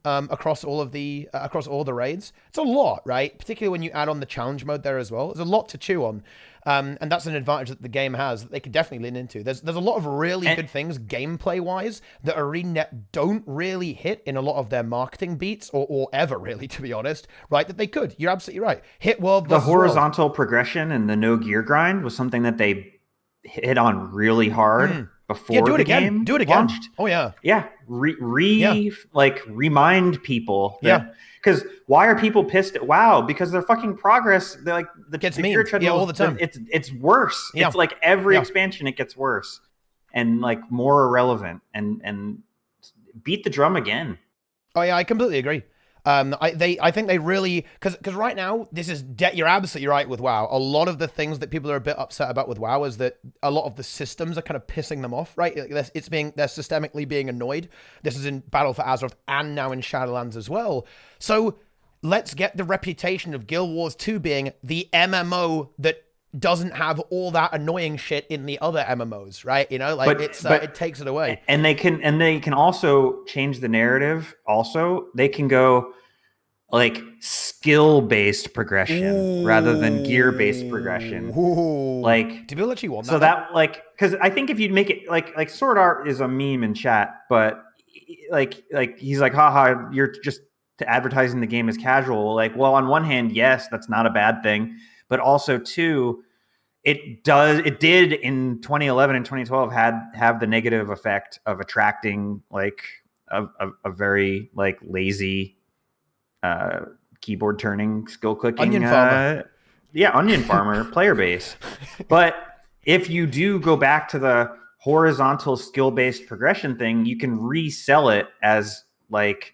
across all the raids. It's a lot, right? Particularly when you add on the challenge mode there as well. There's a lot to chew on, and that's an advantage that the game has that they could definitely lean into. There's a lot of really good things gameplay wise that ArenaNet don't really hit in a lot of their marketing beats, or ever really, to be honest, right? That they could. You're absolutely right. Hit world. The horizontal progression and the no gear grind was something that they hit on really hard before the game do it again launched. Oh yeah remind people that, because why are people pissed at WoW? Because their fucking progress, they're like the gear treadmill all the time. It's worse. It's like every expansion it gets worse and like more irrelevant, and beat the drum again. Oh yeah, I completely agree. I think they really, because right now this is you're absolutely right with WoW. A lot of the things that people are a bit upset about with WoW is that a lot of the systems are kind of pissing them off, right? They're systemically being annoyed. This is in Battle for Azeroth and now in Shadowlands as well. So let's get the reputation of Guild Wars 2 being the MMO that doesn't have all that annoying shit in the other MMOs, right? You know, like it takes it away. And they can also change the narrative. Also, they can go like skill-based progression rather than gear-based progression. Like, do people actually want that? So that, like, because I think if you'd make it like Sword Art is a meme in chat, but like he's like, haha, you're just advertising the game as casual. Like, well, on one hand, yes, that's not a bad thing. But also, too, it did in 2011 and 2012 have the negative effect of attracting like a very like lazy keyboard turning, skill clicking onion farmer. Onion farmer player base. But if you do go back to the horizontal skill based progression thing, you can resell it as like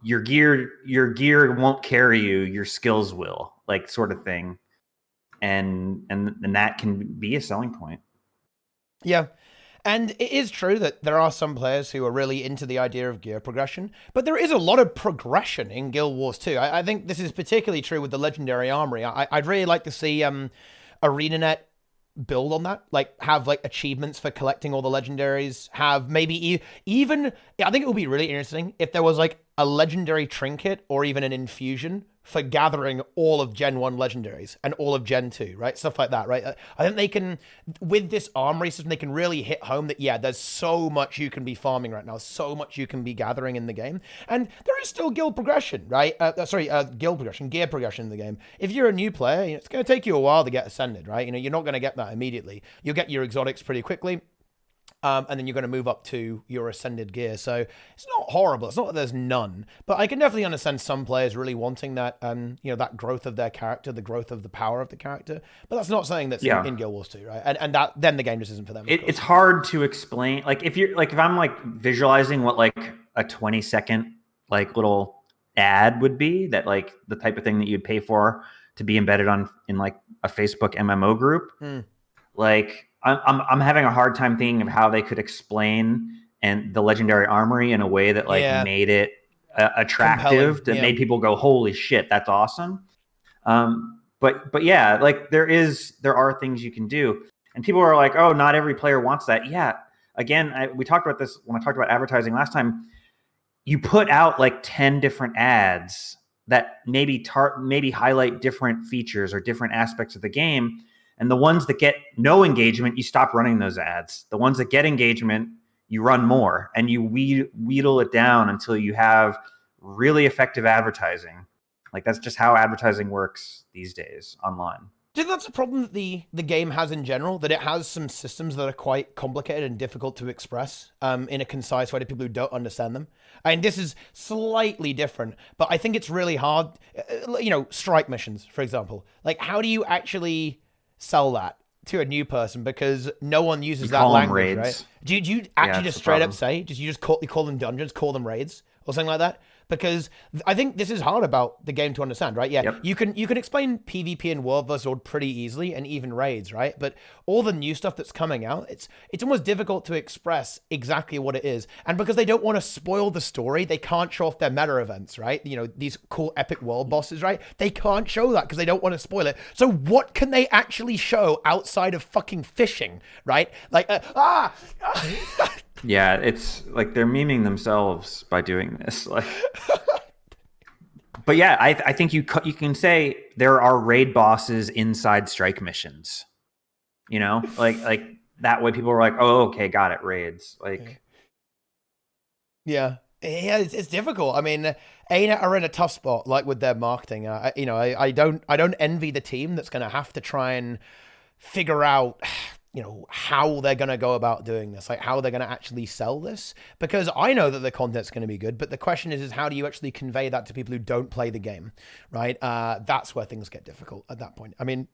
your gear won't carry you, your skills will, like, sort of thing, and that can be a selling point. Yeah, and it is true that there are some players who are really into the idea of gear progression, but there is a lot of progression in Guild Wars 2. I think this is particularly true with the Legendary Armory. I'd really like to see ArenaNet build on that, like have like achievements for collecting all the legendaries, have maybe even I think it would be really interesting if there was like a legendary trinket or even an infusion for gathering all of Gen 1 legendaries and all of Gen 2, right? Stuff like that, right? I think they can, with this armory system, they can really hit home that, yeah, there's so much you can be farming right now, so much you can be gathering in the game. And there is still guild progression, right? Gear progression in the game. If you're a new player, you know, it's going to take you a while to get ascended, right? You know, you're not going to get that immediately. You'll get your exotics pretty quickly. And then you're going to move up to your ascended gear. So it's not horrible. It's not that there's none, but I can definitely understand some players really wanting that, you know, that growth of their character, the growth of the power of the character. But that's not something that's in Guild Wars 2, right? And that then the game just isn't for them. It's hard to explain. Like if I'm like visualizing what like a 20-second like little ad would be, that like the type of thing that you'd pay for to be embedded in like a Facebook MMO group, like. I'm having a hard time thinking of how they could explain the Legendary Armory in a way that like made it attractive, that made people go, holy shit, that's awesome. But yeah, like there are things you can do, and people are like, oh, not every player wants that. Yeah, again, we talked about this when I talked about advertising last time. You put out like 10 different ads that maybe highlight different features or different aspects of the game. And the ones that get no engagement, you stop running those ads. The ones that get engagement, you run more, and you wheedle it down until you have really effective advertising. Like that's just how advertising works these days online. Do you think that's a problem that the game has in general? That it has some systems that are quite complicated and difficult to express in a concise way to people who don't understand them? And this is slightly different, but I think it's really hard. You know, strike missions, for example. Like, how do you actually sell that to a new person, because no one uses that language, right? Do you actually just straight up say, you just call them dungeons, call them raids or something like that? Because I think this is hard about the game to understand, right? Yeah, you can explain PvP and World vs. World pretty easily, and even raids, right? But all the new stuff that's coming out, it's almost difficult to express exactly what it is. And because they don't want to spoil the story, they can't show off their meta events, right? You know, these cool epic world bosses, right? They can't show that because they don't want to spoil it. So what can they actually show outside of fucking fishing, right? Like, Yeah, it's like they're memeing themselves by doing this. Like, but yeah, I think you can say there are raid bosses inside strike missions. You know, like that way people are like, oh, okay, got it, raids. Like, yeah, it's difficult. I mean, ArenaNet are in a tough spot, like with their marketing. You know, I don't envy the team that's going to have to try and figure out, you know, how they're going to go about doing this, like how they're going to actually sell this, because I know that the content's going to be good, but the question is how do you actually convey that to people who don't play the game, right? That's where things get difficult at that point. I mean,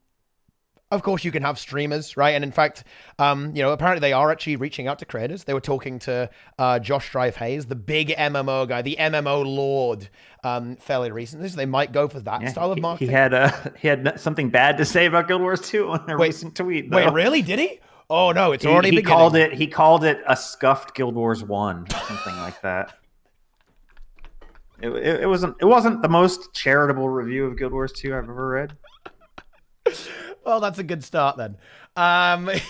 Of course, you can have streamers, right? And in fact, apparently they are actually reaching out to creators. They were talking to Josh Drive Hayes, the big MMO guy, the MMO lord, fairly recently. So they might go for that style of marketing. He had something bad to say about Guild Wars 2 on a recent tweet. Though. Wait, really? Did he? Oh no, it's already beginning. He called it a scuffed Guild Wars 1, something like that. It wasn't the most charitable review of Guild Wars 2 I've ever read. Well, that's a good start then. But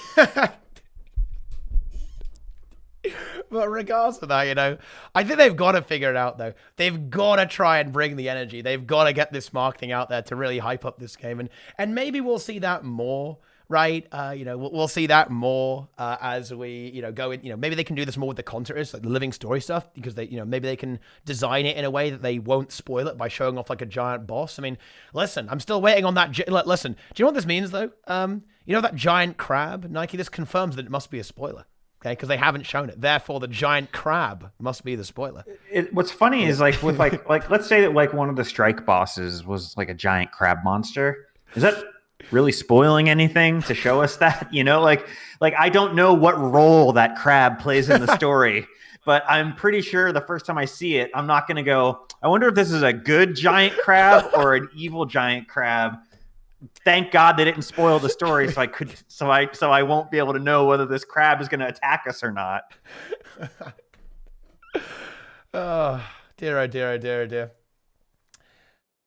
regardless of that, I think they've got to figure it out, though. They've got to try and bring the energy. They've got to get this marketing out there to really hype up this game. And maybe we'll see that more, right? We'll see that more as we, go in. Maybe they can do this more with the content, like the living story stuff, because maybe they can design it in a way that they won't spoil it by showing off like a giant boss. I mean, listen, I'm still waiting on that. Listen, do you know what this means though? That giant crab, Nike. This confirms that it must be a spoiler. Okay, because they haven't shown it. Therefore, the giant crab must be the spoiler. What's funny is like with like let's say that like one of the strike bosses was like a giant crab monster. Is that really spoiling anything to show us that? Like I don't know what role that crab plays in the story, but I'm pretty sure the first time I see it, I'm not going to go, I wonder if this is a good giant crab or an evil giant crab. Thank God they didn't spoil the story, so I won't be able to know whether this crab is going to attack us or not. Oh dear, oh dear, oh dear, oh dear.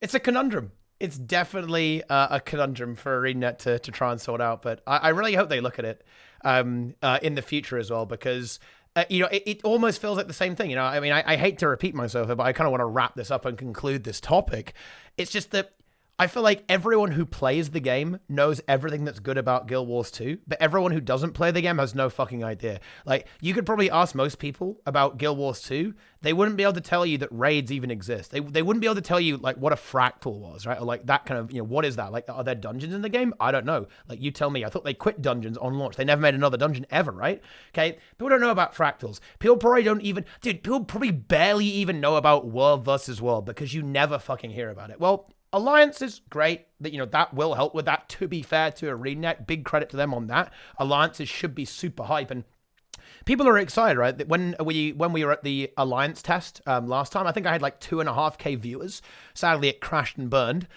It's a conundrum. It's definitely a conundrum for ArenaNet to try and sort out, but I really hope they look at it in the future as well, because it almost feels like the same thing. I mean, I hate to repeat myself, but I kind of want to wrap this up and conclude this topic. It's just that I feel like everyone who plays the game knows everything that's good about Guild Wars 2, but everyone who doesn't play the game has no fucking idea. Like, you could probably ask most people about Guild Wars 2, they wouldn't be able to tell you that raids even exist. They wouldn't be able to tell you, like, what a fractal was, right? Or, like, that kind of, what is that? Like, are there dungeons in the game? I don't know. Like, you tell me. I thought they quit dungeons on launch. They never made another dungeon ever, right? Okay? People don't know about fractals. People probably barely even know about world versus world because you never fucking hear about it. Well, Alliance is great. That will help with that. To be fair to ArenaNet, big credit to them on that. Alliances should be super hype, and people are excited, right? That when we were at the Alliance test last time, I think I had like 2.5K viewers. Sadly, it crashed and burned,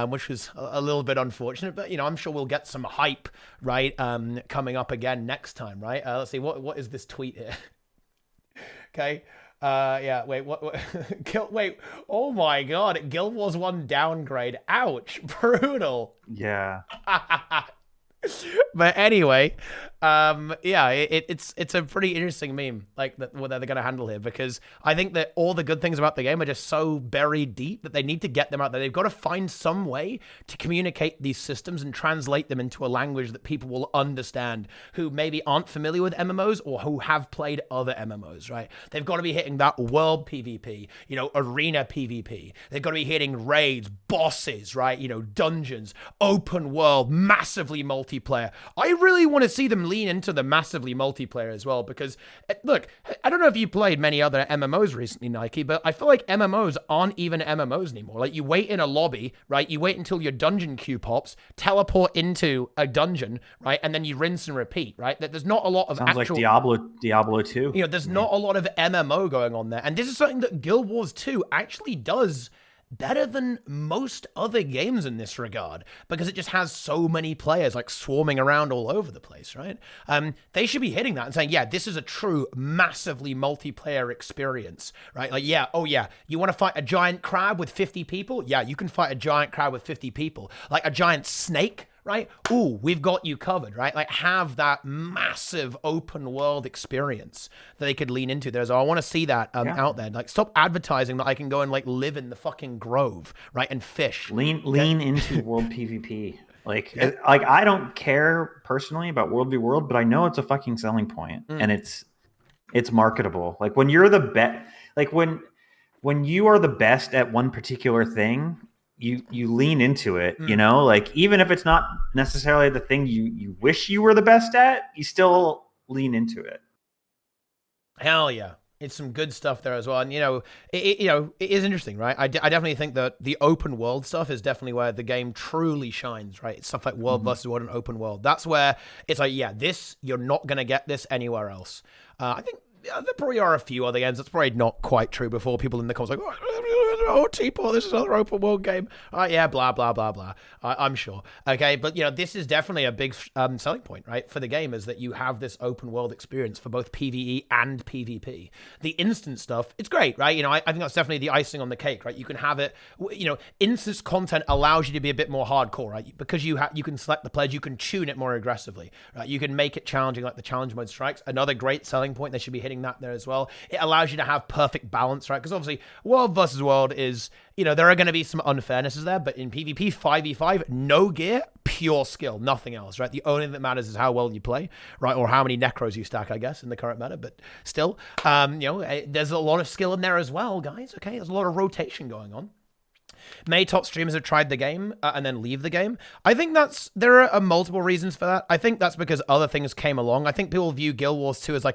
which was a little bit unfortunate. But I'm sure we'll get some hype, right? Coming up again next time, right? Let's see, what is this tweet here? Okay. Yeah, wait, what? Wait, oh my God, Guild Wars 1 downgrade. Ouch, brutal. Yeah. But anyway, yeah, it's a pretty interesting meme, like what they're going to handle here, because I think that all the good things about the game are just so buried deep that they need to get them out there. They've got to find some way to communicate these systems and translate them into a language that people will understand who maybe aren't familiar with MMOs or who have played other MMOs, right? They've got to be hitting that world PvP, arena PvP. They've got to be hitting raids, bosses, right? Dungeons, open world, massively multiplayer. I really want to see them lean into the massively multiplayer as well, because look, I don't know if you played many other MMOs recently, Nike, but I feel like MMOs aren't even MMOs anymore. Like, you wait in a lobby, right? You wait until your dungeon queue pops, teleport into a dungeon, right? And then you rinse and repeat, right? There's not a lot of Sounds actual... like Diablo 2. There's not a lot of MMO going on there. And this is something that Guild Wars 2 actually does better than most other games in this regard, because it just has so many players like swarming around all over the place, right? They should be hitting that and saying, yeah, this is a true massively multiplayer experience, right? Like, yeah, oh yeah, you want to fight a giant crab with 50 people? Yeah, you can fight a giant crab with 50 people. Like a giant snake, right? Ooh, we've got you covered, right? Like, have that massive open world experience that they could lean into there. So I want to see that out there. Like, stop advertising that I can go and like live in the fucking grove, right? And fish. Lean into world PvP. Like I don't care personally about World v World, but I know it's a fucking selling point, and it's marketable. Like, when you're the best, like when you are the best at one particular thing, you lean into it, like, even if it's not necessarily the thing you wish you were the best at, you still lean into it. Hell yeah. It's some good stuff there as well, and it is interesting, right? I definitely think that the open world stuff is definitely where the game truly shines, right? It's stuff like world versus world and open world. That's where it's like, yeah, this you're not gonna get this anywhere else. I think there probably are a few other games. That's probably not quite true. Before people in the comments like, oh, Teapot, this is another open world game. Yeah, blah blah blah blah. I'm sure. Okay, but this is definitely a big selling point, right, for the game, is that you have this open world experience for both PvE and PvP. The instant stuff, it's great, right? I think that's definitely the icing on the cake, right? You can have it. Instant content allows you to be a bit more hardcore, right? Because you can select the pledge, you can tune it more aggressively, right? You can make it challenging, like the challenge mode strikes. Another great selling point. They should be hitting that there as well. It allows you to have perfect balance, right? Because obviously world versus world is, there are going to be some unfairnesses there, but in PvP 5v5, no gear, pure skill, nothing else, right? The only thing that matters is how well you play, right? Or how many necros you stack, I guess, in the current meta, but still, there's a lot of skill in there as well, guys, okay? There's a lot of rotation going on. Many top streamers have tried the game and then leave the game. I think there are multiple reasons for that. I think that's because other things came along. I think people view Guild Wars 2 as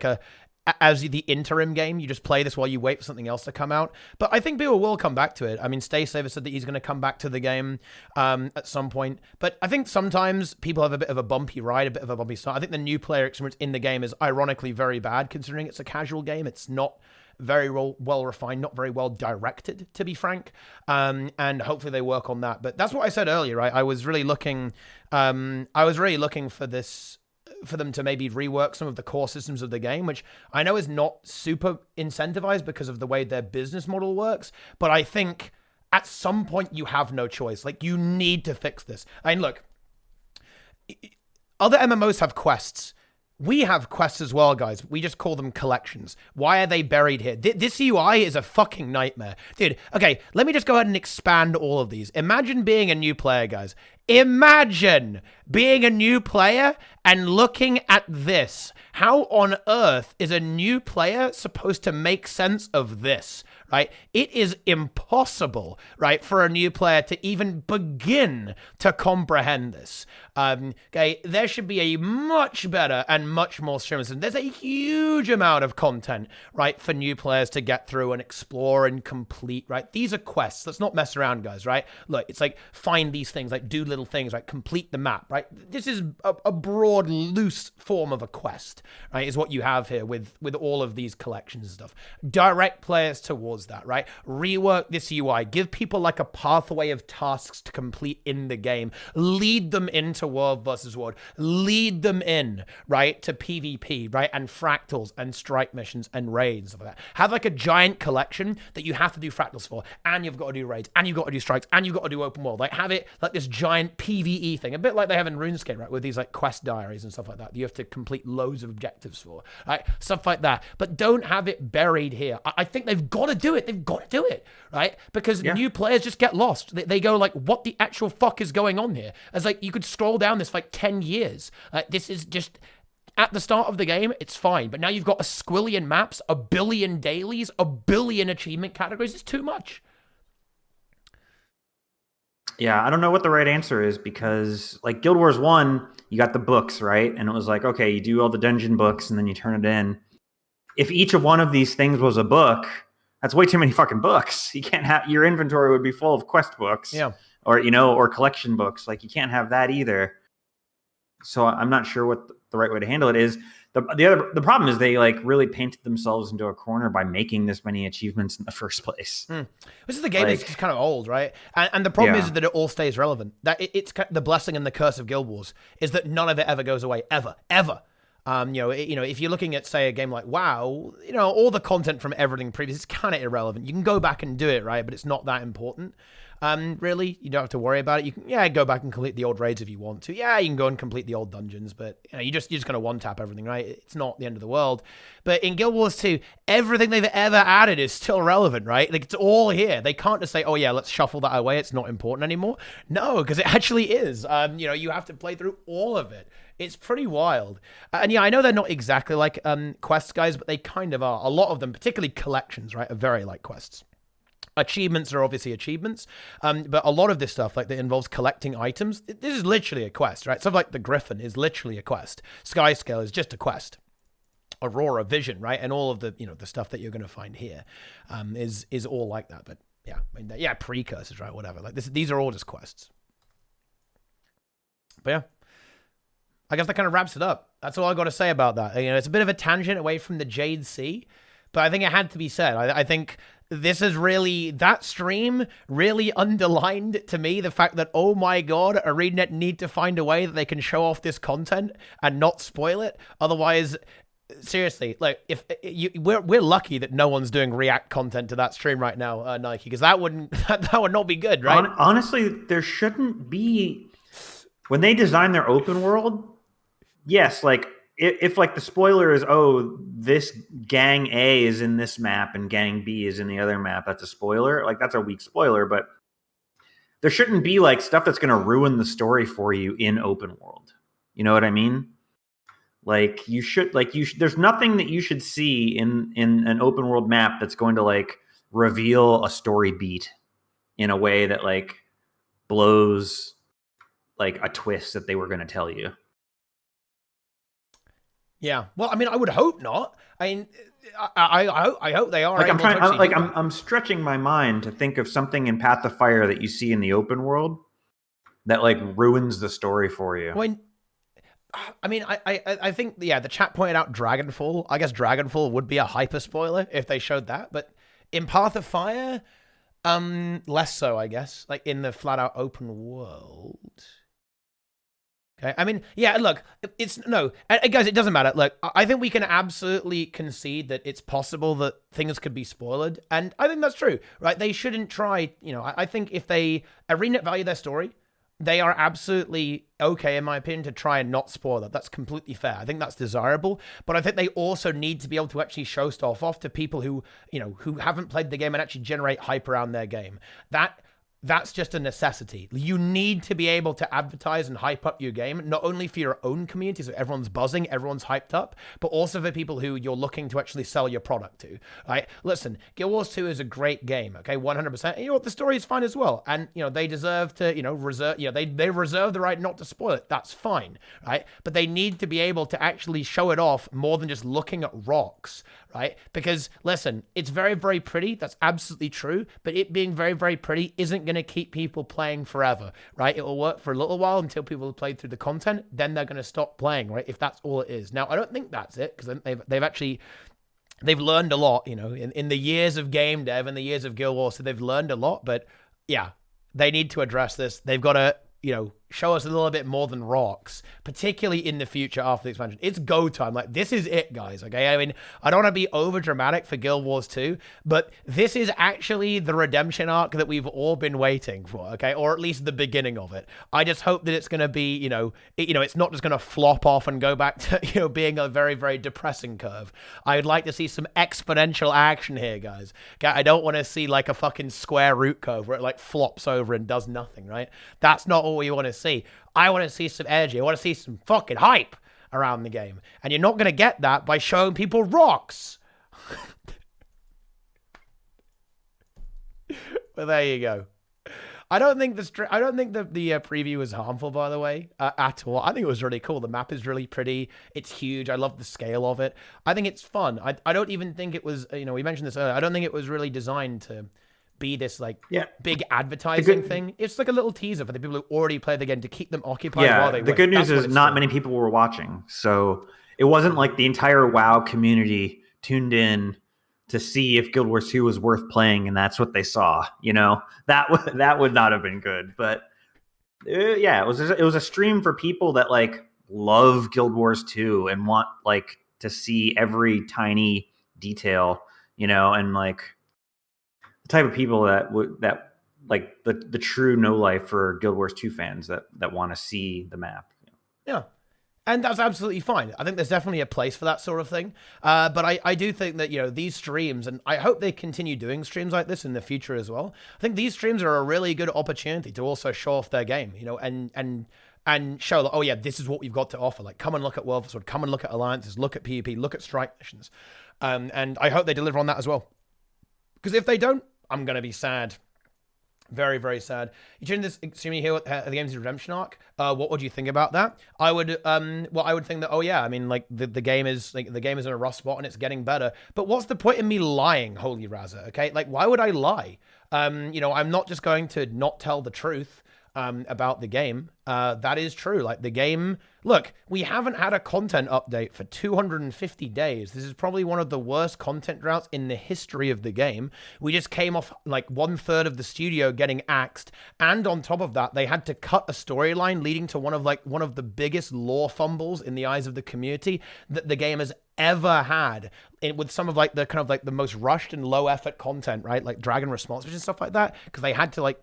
as the interim game. You just play this while you wait for something else to come out. But I think people will come back to it. I mean, Staysaver said that he's going to come back to the game at some point. But I think sometimes people have a bit of a bumpy ride, a bit of a bumpy start. I think the new player experience in the game is ironically very bad, considering it's a casual game. It's not very well refined, not very well directed, to be frank. And hopefully they work on that. But that's what I said earlier, right? I was really looking for this, for them to maybe rework some of the core systems of the game, which I know is not super incentivized because of the way their business model works. But I think at some point you have no choice. Like, you need to fix this. I mean, look, other MMOs have quests. We have quests as well, guys. We just call them collections. Why are they buried here? This UI is a fucking nightmare. Dude, okay, let me just go ahead and expand all of these. Imagine being a new player, guys. Imagine being a new player and looking at this. How on earth is a new player supposed to make sense of this, right? It is impossible, right, for a new player to even begin to comprehend this. Okay, there should be a much better and much more streamers. There's a huge amount of content, right, for new players to get through and explore and complete, right? These are quests. Let's not mess around, guys, right? Look, it's like find these things, like do little things, right? Complete the map, right? This is a broad, loose form of a quest, right? Is what you have here with all of these collections and stuff. Direct players towards that, right? Rework this UI. Give people like a pathway of tasks to complete in the game. Lead them into world versus world. Lead them in, right, to PvP, right, and fractals and strike missions and raids and stuff like that. Have like a giant collection that you have to do fractals for, and you've got to do raids, and you've got to do strikes, and you've got to do open world. Like, have it like this giant PvE thing, a bit like they have in RuneScape, right, with these like quest diaries and stuff like that. You have to complete loads of objectives for, right, stuff like that. But don't have it buried here. I think they've got to do it. They've got to do it, right? Because new players just get lost. They go like, what the actual fuck is going on here? As like, you could scroll down this for like 10 years. This is just, at the start of the game, it's fine. But now you've got a squillion maps, a billion dailies, a billion achievement categories. It's too much. Yeah, I don't know what the right answer is, because like Guild Wars 1, you got the books, right? And it was like, okay, you do all the dungeon books and then you turn it in. If each of one of these things was a book, that's way too many fucking books. You can't have, your inventory would be full of quest books. Yeah. Or, or collection books. Like, you can't have that either. So I'm not sure what the right way to handle it is. The problem is they like really painted themselves into a corner by making this many achievements in the first place. This is the game is just kind of old, right? And the problem is that it all stays relevant. That it's the blessing and the curse of Guild Wars is that none of it ever goes away, ever. If you're looking at, say, a game like WoW, all the content from everything previous is kind of irrelevant. You can go back and do it, right? But it's not that important. Really, you don't have to worry about it. You can, go back and complete the old raids if you want to. Yeah, you can go and complete the old dungeons, but you're just going to one-tap everything, right? It's not the end of the world. But in Guild Wars 2, everything they've ever added is still relevant, right? Like, it's all here. They can't just say, oh yeah, let's shuffle that away. It's not important anymore. No, because it actually is. You have to play through all of it. It's pretty wild. And yeah, I know they're not exactly like quests, guys, but they kind of are. A lot of them, particularly collections, right, are very like quests. Achievements are obviously achievements, but a lot of this stuff, like, that involves collecting items, this is literally a quest, right? Stuff like the Griffin is literally a quest. Skyscale is just a quest. Aurora Vision, right? And all of the, the stuff that you're going to find here is all like that. But yeah, precursors, right? Whatever. Like these are all just quests. But yeah, I guess that kind of wraps it up. That's all I got to say about that. It's a bit of a tangent away from the Jade Sea, but I think it had to be said. I think this is really, that stream really underlined to me the fact that, oh my God, ArenaNet need to find a way that they can show off this content and not spoil it. Otherwise, seriously, like we're lucky that no one's doing React content to that stream right now, Nike, because that would not be good, right? Honestly, there shouldn't be, when they design their open world. Yes, like if like the spoiler is, oh, this gang A is in this map and gang B is in the other map, that's a spoiler. Like that's a weak spoiler, but there shouldn't be like stuff that's going to ruin the story for you in open world. You know what I mean? Like there's nothing that you should see in an open world map that's going to like reveal a story beat in a way that like blows like a twist that they were going to tell you. Yeah, well, I mean, I would hope not. I mean, I hope they are. Like I'm stretching my mind to think of something in Path of Fire that you see in the open world that like ruins the story for you. I mean, I think the chat pointed out Dragonfall. I guess Dragonfall would be a hyper spoiler if they showed that, but in Path of Fire, less so, I guess. Like in the flat out open world. Okay. I mean, yeah, look, guys, it doesn't matter. Look, I think we can absolutely concede that it's possible that things could be spoiled. And I think that's true, right? They shouldn't try, I think if ArenaNet value their story, they are absolutely okay, in my opinion, to try and not spoil that. That's completely fair. I think that's desirable. But I think they also need to be able to actually show stuff off to people who, who haven't played the game and actually generate hype around their game. That's just a necessity. You need to be able to advertise and hype up your game, not only for your own community, so everyone's buzzing, everyone's hyped up, but also for people who you're looking to actually sell your product to, right? Listen, Guild Wars 2 is a great game, okay, 100%. And you know what? The story is fine as well. And, they deserve to, reserve, they reserve the right not to spoil it. That's fine, right? But they need to be able to actually show it off more than just looking at rocks, right? Because, listen, it's very, very pretty. That's absolutely true. But it being very, very pretty isn't going to keep people playing forever, right? It will work for a little while until people have played through the content. Then they're going to stop playing, right? If that's all it is. Now, I don't think that's it, because they've learned a lot, in the years of game dev and the years of Guild Wars. So they've learned a lot. But yeah, they need to address this. They've got to, show us a little bit more than rocks, particularly in the future after the expansion. It's go time. Like, this is it, guys, okay? I mean, I don't want to be over dramatic for Guild Wars 2, but this is actually the redemption arc that we've all been waiting for, okay? Or at least the beginning of it. I just hope that it's going to be, it's not just going to flop off and go back to, being a very, very depressing curve. I would like to see some exponential action here, guys. Okay? I don't want to see like a fucking square root curve where it like flops over and does nothing, right? That's not what we want to see. I want to see some energy. I want to see some fucking hype around the game. And you're not going to get that by showing people rocks. But there you go. I don't think the preview was harmful, by the way, at all. I think it was really cool. The map is really pretty. It's huge. I love the scale of it. I think it's fun. I don't even think it was, we mentioned this earlier. I don't think it was really designed to be this big advertising thing. It's like a little teaser for the people who already play the game to keep them occupied while they wait. The good news is not many people were watching. So it wasn't like the entire WoW community tuned in to see if Guild Wars 2 was worth playing, and that's what they saw. That would not have been good. But it was a stream for people that like love Guild Wars 2 and want like to see every tiny detail, and like type of people that like the true no life for Guild Wars 2 fans that want to see the map. Yeah. And that's absolutely fine. I think there's definitely a place for that sort of thing. But I do think that, these streams, and I hope they continue doing streams like this in the future as well. I think these streams are a really good opportunity to also show off their game, and show like, oh yeah, this is what we've got to offer. Like, come and look at World of Sword, come and look at alliances, look at PvP, look at strike missions. And I hope they deliver on that as well. Because if they don't, I'm going to be sad. Very, very sad. You turn this extremely here at the game's redemption arc. What would you think about that? I would, well, I would think that, oh yeah, I mean, like the game is in a rough spot and it's getting better. But what's the point in me lying, Holy Razza? Okay, like why would I lie? You know, I'm not just going to not tell the truth about the game. That is true. Like the game, look, we haven't had a content update for 250 days. This is probably one of the worst content droughts in the history of the game. We just came off like 1/3 of the studio getting axed, and on top of that, they had to cut a storyline leading to one of the biggest lore fumbles in the eyes of the community that the game has ever had, with some of like the kind of like the most rushed and low effort content, right? Like Dragon Response and stuff like that, because they had to like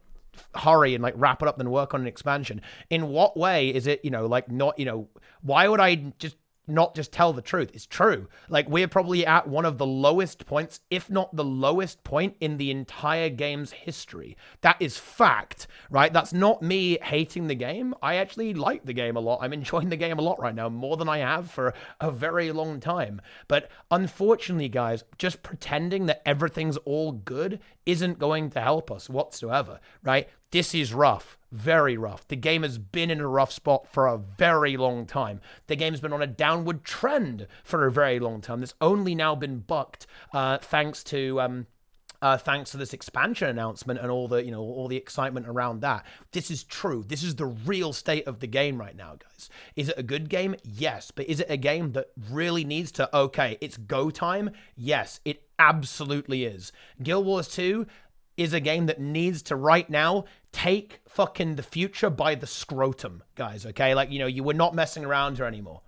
hurry and like wrap it up and work on an expansion. In what way is it, you know, like not, you know, why would I just not just tell the truth? It's true. Like we're probably at one of the lowest points, if not the lowest point in the entire game's history. That is fact, right? That's not me hating the game. I actually like the game a lot. I'm enjoying the game a lot right now, more than I have for a very long time. But unfortunately, guys, just pretending that everything's all good isn't going to help us whatsoever, right? This is rough. Very rough. The game has been in a rough spot for a very long time. The game's been on a downward trend for a very long time. That's only now been bucked thanks to this expansion announcement and all the, you know, all the excitement around that. This is true. This is the real state of the game right now, guys. Is it a good game? Yes. But is it a game that really needs to, okay, it's go time? Yes, it absolutely is. Guild Wars 2 is a game that needs to right now take fucking the future by the scrotum, guys, okay? Like, you know, you were not messing around here anymore.